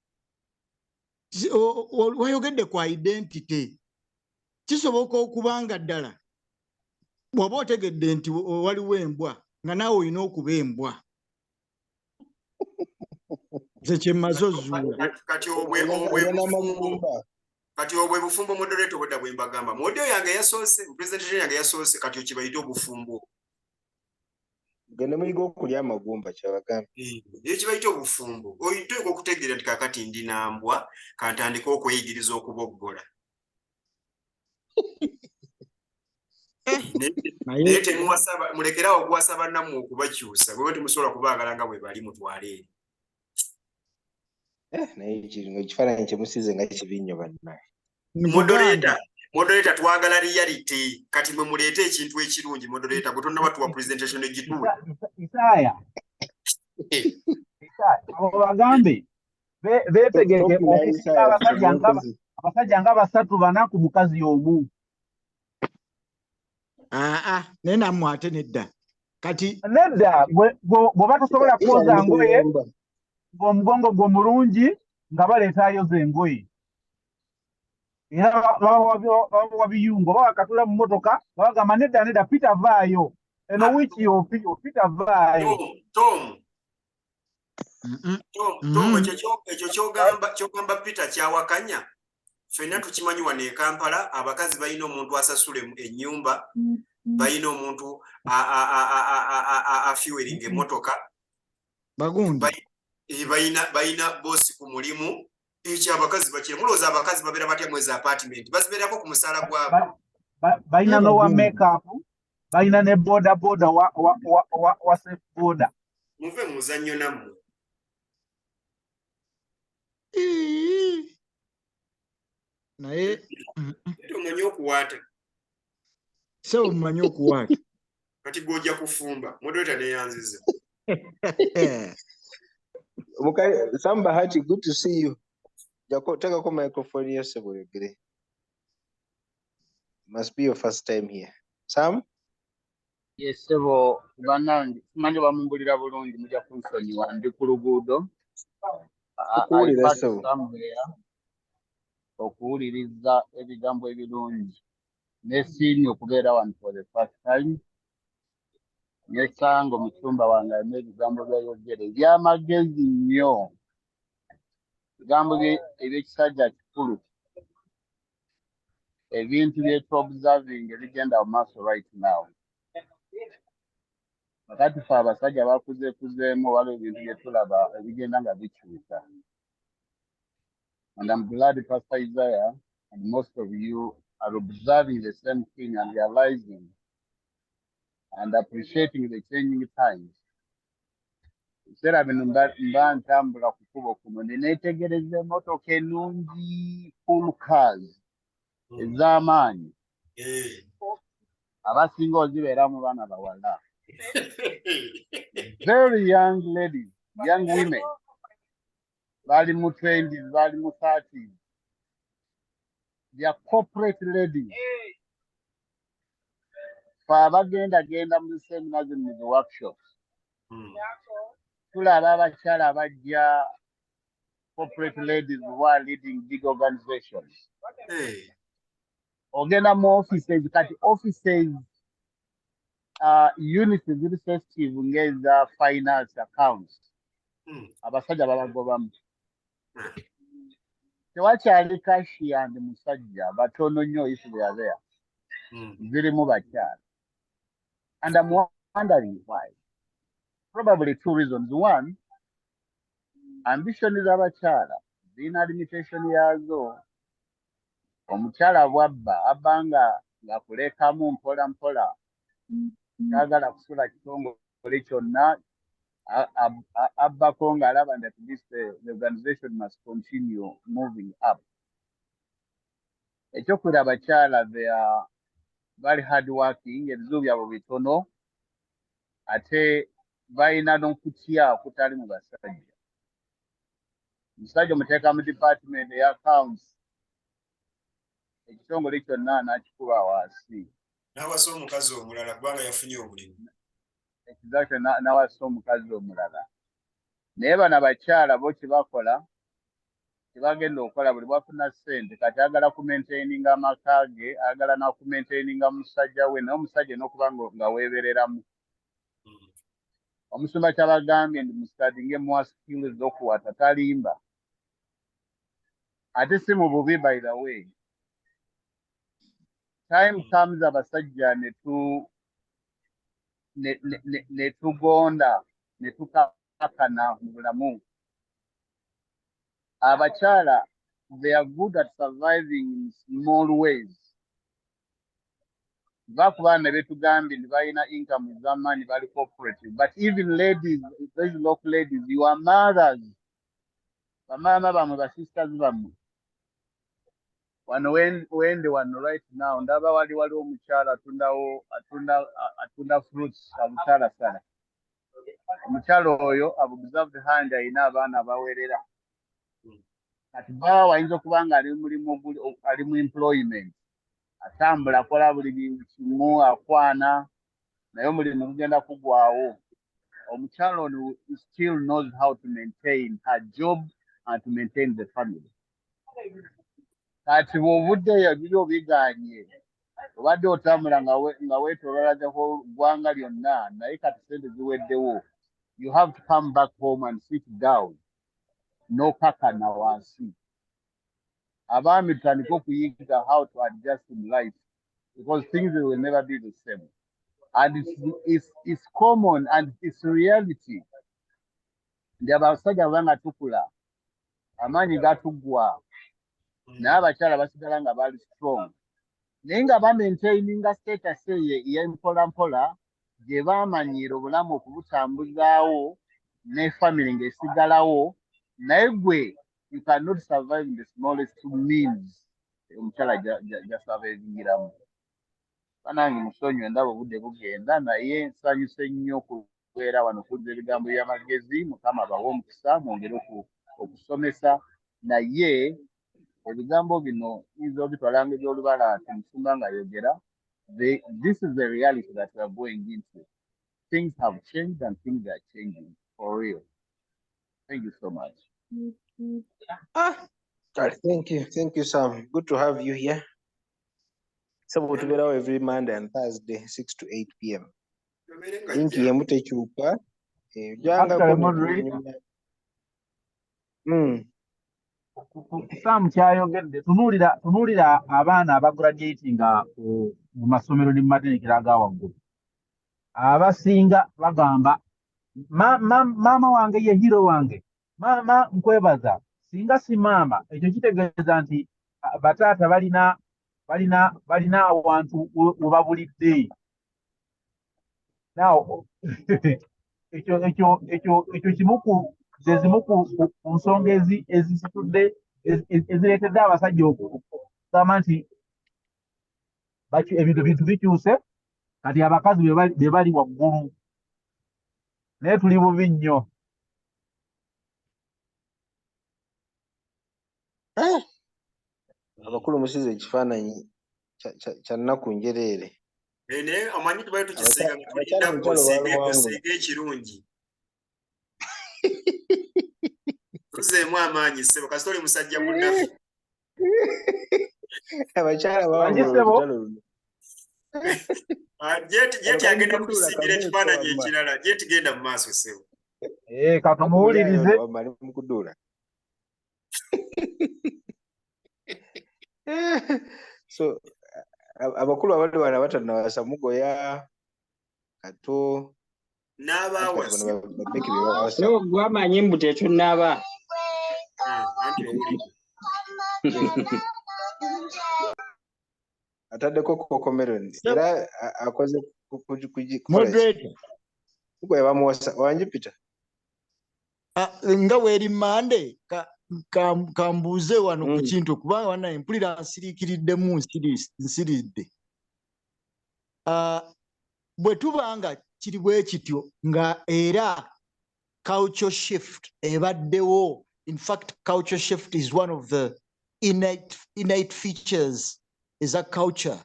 wayogedde kwa identity kisoboka okubanga ddala bw'oba otegedde nti waliwo embwa nga naawe olina okuba embwa nze kyemmaze ozuula kati obwe bufumbo moderator obwedda bwe mbagamba mu audio yange yasoose mu presentation yange yasoose kati okibayite obufumbo genda muyiga okulya amagumba kyabagambye. Ekibayita obufumbo oteeka okutegeera nti kakati ndi nambwa kantandika okweyigiriza okuboggola. Naye temuwasaba mulekerawo okuwasa bannammwe okubakyusa bwe temusobola kubaagala nga bwe bali mutwale eri. Naye ekifaananyi kyemusize nga kibi nnyo bannaye. Moderator twagala reality kati mwe muleete ekintu ekirungi moderator gwe tonnaba tuwa presentation egituula. Isaaya abo bagambe beetegeke okusinga abasajja nga basatu bana ku mukazi omu. Naye nammwe ate nedda kati nedda bw'oba tosobola kwoza ngoye ng'omugongo gwo mulungi nga baleeta ayoza engoye era baba biyungo baba katula mu motoka babagamba nedda Peter vaayo eno wiiki yopiyo Peter vaayo. Tom ekyo kyogamba Peter kyawakanya. Ffenna tukimanyi wano e Kampala abakazi balina omuntu asasula ennyumba, balina omuntu afiweringa emmotoka, balina boosi ku mulimu. Ekyo abakazi bakira mulowooza abakazi babeera batya mwezi apartment bazibeerako ku musaala gwabo. Balina n'owa makeup, balina ne boda wa safe boda. Muve mu muzannyo nammwe. naye omanyi okuwaata so omanyi okuwaata kati gw'ojja kufumba moderator neyanziza. Sam Bahati, good to see you. Takako microphone yose bwegere. Must be your first time here. Sam? Yes, sebo banange manje bamumbulira bulungi mujja kunsonyiwa ndi ku luguudo. Okuwuliriza ebigambo ebirungi nesiimye okubeera wano for the first time. Nesanga omusumba wange alina ebigambo byayogera ebyamagezi nnyo, ebigambo ebyekisajja kikulu, ebintu byetwobserving ebigenda mu maaso right now. Kakati fe abasajja bakuzeekuzeemu waliwo ebintu bye tulaba ebigenda nga bikyuka. And I'm glad Pastor Isaiah and most of you are observing the same thing and realizing and appreciating the changing times. Ebiseera bino mba ntambula ku kkubo kuno ne neetegereza emmotoka ennungi full cars ez'amaanyi abasinga ozibeeramu baana bawala. Very young ladies, young women. Bali mu 20s, bali mu 30s. They are corporate ladies. Genda mu seminars mu the workshops. Tulaba abakyala abajja corporate ladies who are leading big organizations. Ogenda mu offices, kati offices units ziri sensitive ng'eza finance accounts. Abasajja babagobamu. Tewakyali cashier and musajja batono nnyo if they are there. Zirimu bakyala. And I'm wondering why. Probably two reasons. One, ambition z'abakyala zirina limitation yazo. Omukyala bw'abba abanga ng'akulekamu mpola mpola. Kyagala kusula kitongole kyonna abbako ng'alaba that the organization must continue moving up. Ekyokulira abakyala they are very hard working, ebizibu byabwe bitono ate balina n'okutya okutali mu basajja. Omusajja omuteeka mu department eya accounts ekitongole kyonna n'akikuba wansi. N'awasa omukazi omulala kubanga yafunye omulimu. Exactly, n'awasa omukazi omulala. Naye bano abakyala bo kyebakola kyebagenda okukola buli bwafuna ssente kati agala kumaintaininga amaka ge, agala n'okumaintaininga musajja we, naye omusajja n'okuba nga weebereramu. Omusumba kyabagambye ndi mustudyinge more skills z'okuwata talimba. Ate si mu bubi by the way. Time comes abasajja ne tugonda ne tukakana mu bulamu. Abakyala, they are good at surviving in small ways. Bakuba ne betugambye nti balina income z'amaanyi bali cooperative. But even ladies, those local ladies, you are mothers. Bamaama bamwe, basisters bamwe. Wano wende wano right now, ndaba waliwo omukyala atunda fruits abutalasala. Omukyala oyo abobserved hand ayina abaana abawerera. Kati baba wayinza okuba nga ali mu employment. Atambula akola buli bintu kimu akwana naye omulimu gugenda kugwawo. Omukyala ono still knows how to maintain her job and to maintain the family. Kati bw'ovuddeyo biri obiganye obadde otambula nga weetooloola ggwanga lyonna naye kati sente ziweddewo. You have to come back home and sit down n'okakana wansi. Abaami tutandike okuyiga how to adjust in life because things will never be the same. And it's common and it's reality. Ndi abasajja bwanga tukula amaanyi gatugwa naye abakyala basigala nga bali strong. Naye nga bamaintaininga status ey'empolampola gye baamanyiira obulamu okubutambuzaawo ne family ng'esigalawo naye gwe you cannot survive in the smallest means. Omukyala gyasurvivingiramu. Banange musonyiwe ndaba obudde bugenda naye nsanyuse nnyo okubeera wano okuwulira ebigambo by'amagezi. Mukama abawe omukisa mwongere okusomesa naye ebigambo bino yinza obitwala ng'ebyolubala nti Musumba ng'ayogera. This is the reality that we are going into. Things have changed and things are changing for real. Thank you so much. Thank you, Sam. Good to have you here. So we'll be every Monday and Thursday, 6 to 8 p.m. Link here, mutechupa. Sam kyayogedde tunuulira abaana abagraduatinga mu masomero ne mu matendekero aga waggulu. Abasinga bagamba maama wange ye hero wange, maama nkwebaza, singa si maama. Ekyo kitegeeza nti bataata balina awantu we babulidde. Now ekyo kimu zezimu ku nsonga ezisitudde ezireetedde abasajja okugamba nti ebintu bikyuse kati abakazi be bali waggulu naye tuli bubi nnyo. Abakulu musize ekifaananyi kya nnaku njereere. Naye amanyi tubali tukisenga nga tulina osiiga ekirungi. Tuzeemu amaanyi ssebo kasita oli musajja munnaffe. Abakyala bawangula Jeti agenda kutusiigira ekifaananyi ekirala. Jeti genda mu maaso ssebo. Katumuwulirize. So abakulu abali wano abatannawasa mugoya kato n'abaawasa gwamanyi mbu tetunnaba. Anti owulire. Ataddeko kokomeroni era akoze Moderator. mugoya bamuwasa wanjipita. Nga weeri Mande kambuuze wano ku kintu kubanga wana empulira nsiriikiriddemu nsiridde. Bwe tubanga kiri bwe kityo nga era culture shift ebaddewo. In fact, culture shift is one of the innate features is a culture.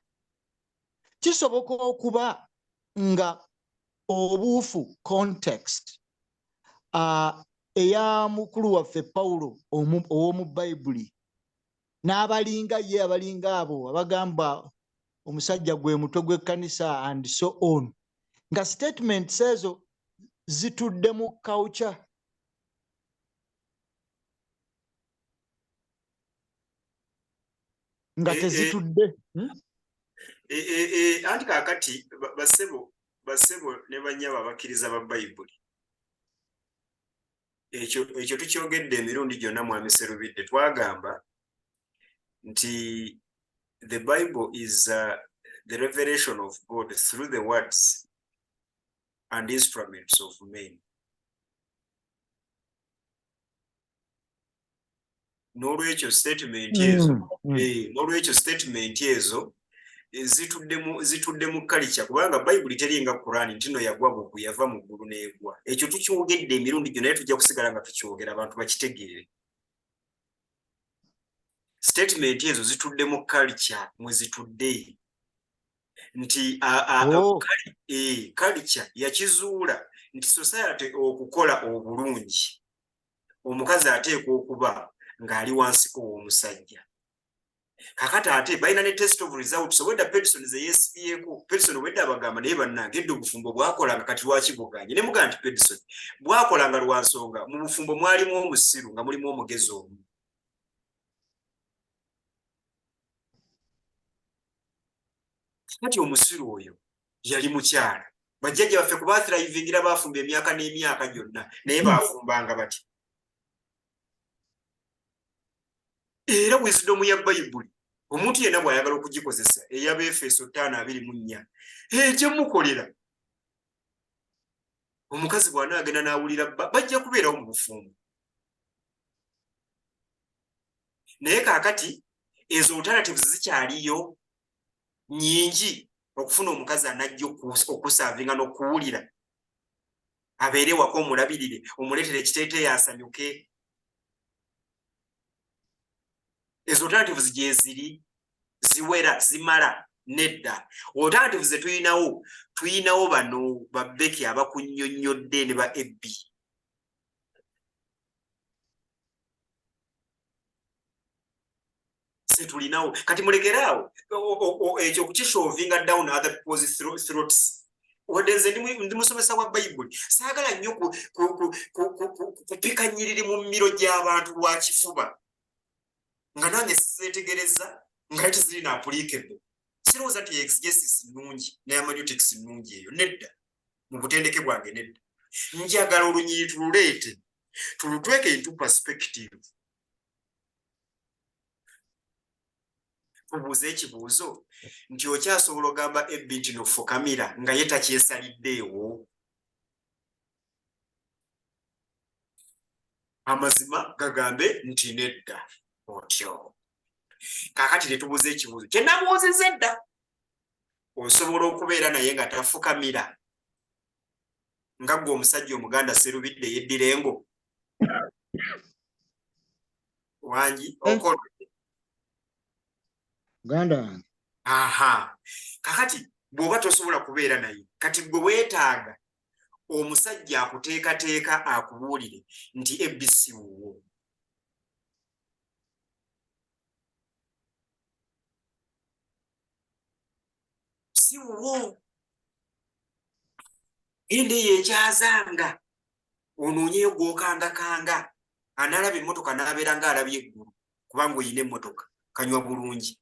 Kisoboka okuba nga obuufu context eya mukulu waffe Pawulo ow'omu Bayibuli n'abalinga ye abalinga abo abagamba omusajja gwe mutwe gw'ekkanisa and so on, nga statements ezo zitudde mu culture. Nga tezitudde. Anti kaakati bassebo basebo ne banyaba abakkiriza ba Bayibuli. Ekyo tukyogedde emirundi gyonna mwami Serubidde. Twagamba nti the Bible is the revelation of God through the words and instruments of men. N'olwekyo statement ezo zitudde mu kalicha kubanga Bayibuli teringa Qur'ani nti no yagwa buggu yava mu ggulu n'egwa. Ekyo tukyogedde emirundi gyonna naye tujja kusigala nga tukyogera abantu bakitegeere. Statement ezo zitudde mu kalicha mwe zitudde nti kalicha yakizuula nti society okukola obulungi omukazi ateekwa okuba ng'ali wansiko w'omusajja. Kakati ate balina ne test of results. Wedda Pedison ze yeesibyeko Pedison wedda abagamba naye bannange edda obufumbo bwakolanga kati lwaki buganye ne mugaa nti Pedison bwakolanga lwa nsonga mu bufumbo mwalimu omusiru nga mulimu omugezi omu. Kati omusiru oyo yali mukyala bajjajja baffe ku bathrivingira baafumba emyaka n'emyaka gyonna naye baafumbanga bati. Era wisdom ya Bayibuli omuntu yenna bw'ayagala okugikozesa ey'Abeefeso 5:24 ejja mukolera. Omukazi bw'anaagenda n'awulira bajja kubeerawo mu bufumbo. Naye kaakati ezo alternatives zikyaliyo nyingi okufuna omukazi anajja okusaavinga n'okuwulira abeere waka omulabirire omuleetere ekiteeteeyi asanyuke. Ezo alternatives gye ziri ziwera zimala nedda. Alternatives ze tuyinawo bano babbeki abakunnyonnyodde ne ba ebbi. Se tulinawo kati mulekeraawo ekyo okukishovinga down other people's throats. Wadde nze ndi musomesa wa Bayibuli saagala nnyo kupika nnyiriri mu mmiro gy'abantu lwa kifuba nga nange sizeetegereza nga tezirina applicable. Sirowooza nti exegesis nnungi n'hermeneutics nnungi eyo nedda mu butendeke bwange nedda. Njagala olunyiri tululeete tulutweke into perspective. Tubuuze ekibuuzo nti okyasobola ogamba ebbi nti nofukamira nga ye takyesaliddeewo. Amazima gagambe nti nedda otyo. Kaakati tetubuuze ekibuuzo kye nabuuzizza edda. Osobola okubeera naye nga tafukamira nga gwe omusajja Omuganda Serubidde yeddira engo wangi okola Ganda wange. Aha. Kakati bw'oba tosobola kubeera naye kati gwe weetaaga omusajja akuteekateeka akubuulire nti ebbi si wuwo. Si wuwo. Ende yekyazanga onoonyeyo gw'okangakanga anaalaba emmotoka n'abeera ng'alabye eggulu kubanga oyina emmotoka kanywa bulungi.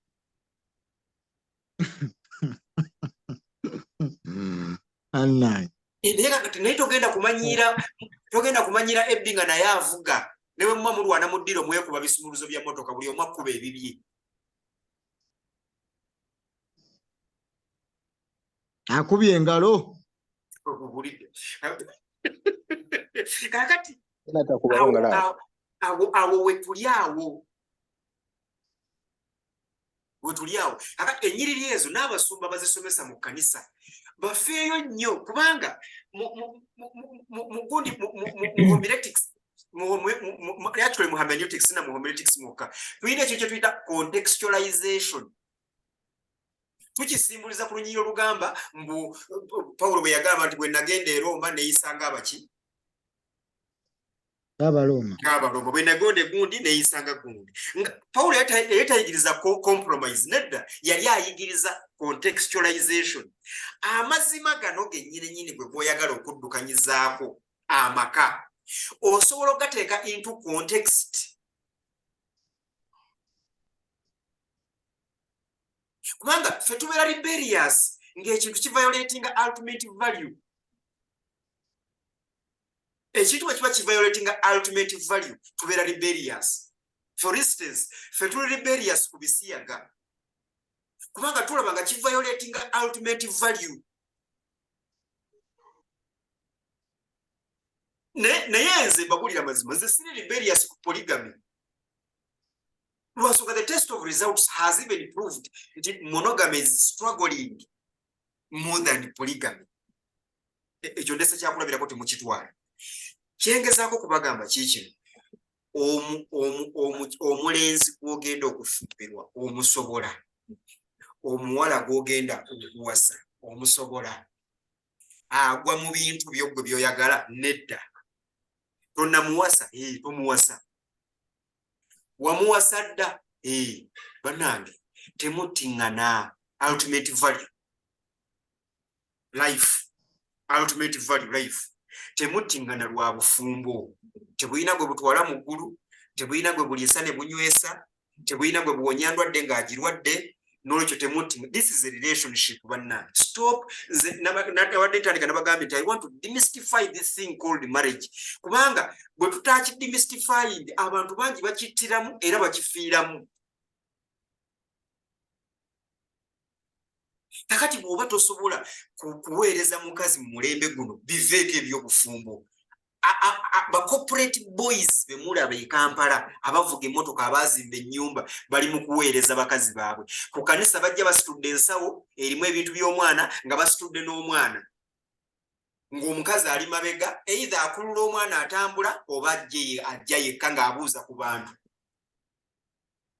Naye togenda kumanyira ebbi nga naye avuga ne bwe muba mulwana mu ddiro mwekuba bisumuluzo bya mmotoka buli omu akkuba ebibye. Akubye engalo. Kaakati awo wetuli awo. Kakati ennyiriri ezo n'abasumba bazisomesa mu kkanisa bafeeyo nnyo kubanga mugundi mu homiletics actually mu hermeneutics na mu homiletics mwokka tulina ekyo kye tuyita contextualization. Tukisimbuliza ku lunyiri olugamba mbu Pawulo bwe yagamba nti bwe nagenda e Roma neeyisanga abaki? Abaloma bwe nagonda egundi neeyisanga gundi. Pawulo yali tayigiriza compromise nedda yali ayigiriza contextualization. Amazima gano gennyini gwe bw'oyagala okuddukanyizaako amaka osobola okugateeka into context. Kubanga ffe tubeera rebellious ng'ekintu kiviolatinga ultimate value. Ekintu bwe kiba kiviolatinga ultimate value tubeera rebellious. For instance, ffe tuli rebellious ku bisiyaga kubanga tulaba nga kiviolatinga ultimate value. Naye nze mbagulira mazima, nze siri rebellious ku polygamy. Lwasonga the test of results has even proved that monogamy is struggling more than polygamy. Ekyo ndese kyakulabirako temukitwala. Kyengezaako kubagamba kiikino, omulenzi gw'ogenda okufumbirwa omusobola, omuwala gw'ogenda okuwasa omusobola, agwa mu bintu byogwe byoyagala nedda. Tonamuwasa, tomuwasa. Wamuwasa dda, bannange temuttiŋŋana. Ultimate value life, ultimate value life temuttiŋŋana lwa bufumbo. Tebulina gwe butwala mu ggulu, tebulina gwe buliisa ne bunywesa, tebulina gwe buwonya ndwadde ng'agirwadde. N'olwekyo temuttiŋŋana. This is a relationship, bannange. Stop. Nawadde ntandika nabagambye nti I want to demystify this thing called marriage. Kubanga bwe tutaakidemystifying abantu bangi bakittiramu era bakifiiramu. Kakati bw'oba tosobola kuweereza mukazi mu mulembe guno biveeko eby'obufumbo. Ba corporate boys be mulaba e Kampala abavuga emmotoka abaazimba ennyumba bali mu kuweereza bakazi baabwe. Ku kanisa bajja basitudde ensawo erimu ebintu by'omwana nga basitudde n'omwana. Ng'omukazi ali mabega either akulula omwana atambula oba ajja yekka ng'abuuza ku bantu.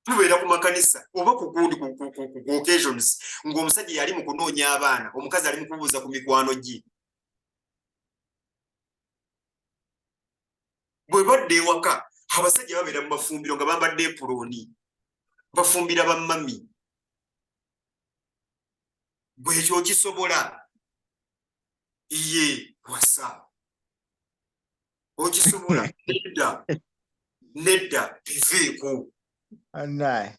Tubeera ku makanisa oba ku gundi ku occasions ng'omusajja yali mu kunoonya abaana, omukazi ali mu kubuuza ku mikwano gye. Bwe badde ewaka abasajja babeera mu mafumbiro nga bambadde epuloni bafumbira bammami. Bwekyo okisobola, iye wasa okisobola. Nedda biveeko. Anaye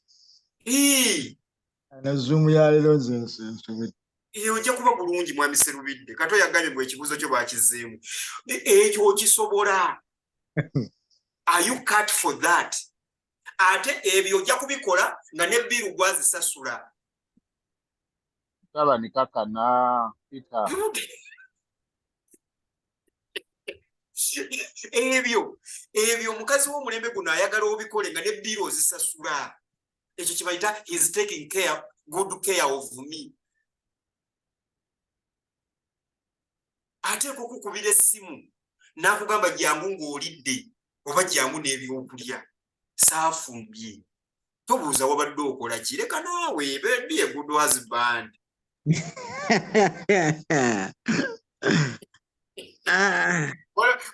anazumu ya lero nze ojja kuba bulungi mwami Serubidde. Kato yagambye bwe ekibuuzo kyo baakizzeemu. Ekyo okisobola. Are you cut for that? Ate ebyo ojja kubikola nga ne bbiru gwazisasula. Saba nikakana Peter. Ebyo omukazi w'omulembe guno ayagala obikole nga ne bbiru ozisasula. Ekyo kibayita he's taking good care of me. Ate kukukubira essimu n'akugamba jangu ng'olidde oba jangu n'ebyokulya saafumbye. Tobuuza wabadde okola ki, leka naawe be a good husband.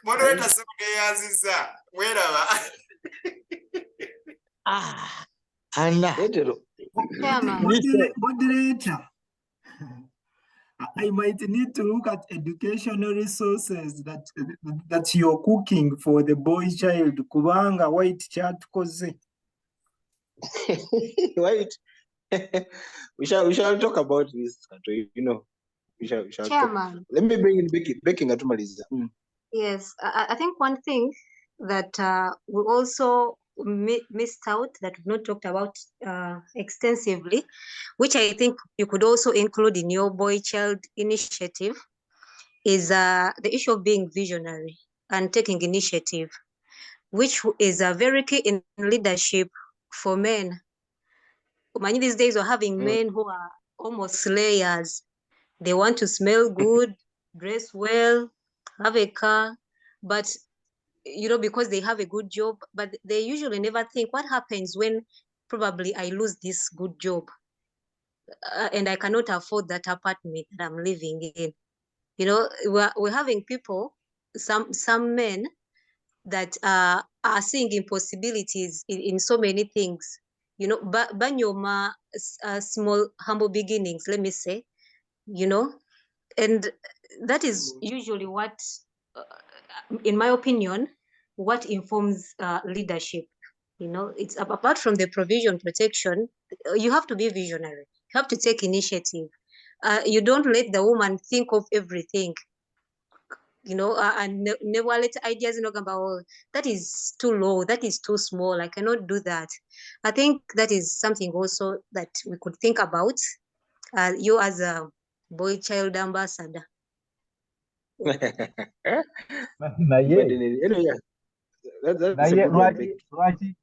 Moderator semugeyanziza mweraba. Anna Moderator, I might need to look at educational resources that you're cooking for the boy child. Kubanga white chat koze. Wait. we shall talk about this. You know, we shall Chairman. talk. Let me bring in Becky Ngatumaliza. Yes, I think one thing that we also missed out that we've not talked about extensively, which I think you could also include in your boy child initiative, is the issue of being visionary and taking initiative, which is very key in leadership for men. Many these days we're having men who are almost slayers. They want to smell good, dress well, have a car, but because they have a good job, but they usually never think what happens when probably I lose this good job and I cannot afford that apartment that I'm living in. We're having people, some men that are seeing impossibilities in so many things. Banyoma, small, humble beginnings, let me say, and that is usually what, in my opinion, what informs leadership. It's apart from the provision protection, you have to be visionary. You have to take initiative. you don't let the woman think of everything, and never let ideas about that is too low, that is too small, I cannot do that. I think that is something also that we could think about, you as a boy child ambassador. naye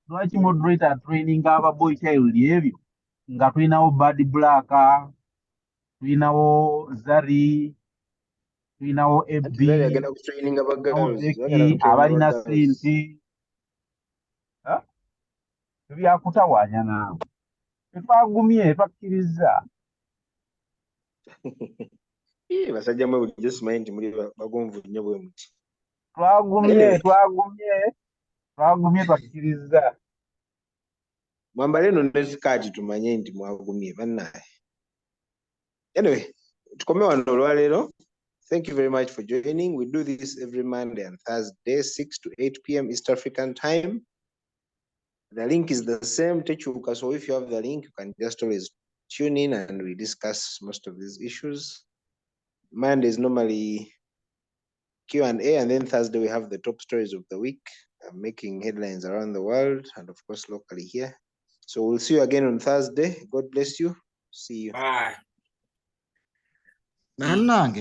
lwaki moderator training aba boy child ebyo nga tulinawo Bad Black, tulinawo Zari, tulinawo Ebbi, tulinawo Becky abalina sente. Byakutawaanya naawe tetwagumye twakkiriza. basajja mwe bulijjo simanyi nti muli bagonvu nnyo bwe muti. Twagumye twakkiriza. Mwambale eno ne sikaati tumanye nti mwagumye bannaye. Anyway, tukome wano olwaleero. Thank you very much for joining. We do this every Monday and Thursday, 6 to 8 p.m. East African time. The link is the same, Techuka. So if you have the link, you can just always tune in and we discuss most of these issues. Monday is normally Q&A, and then Thursday we have the top stories of the week, making headlines around the world and of course locally here. So we'll see you again on Thursday. God bless you. See you. Bye. Nanange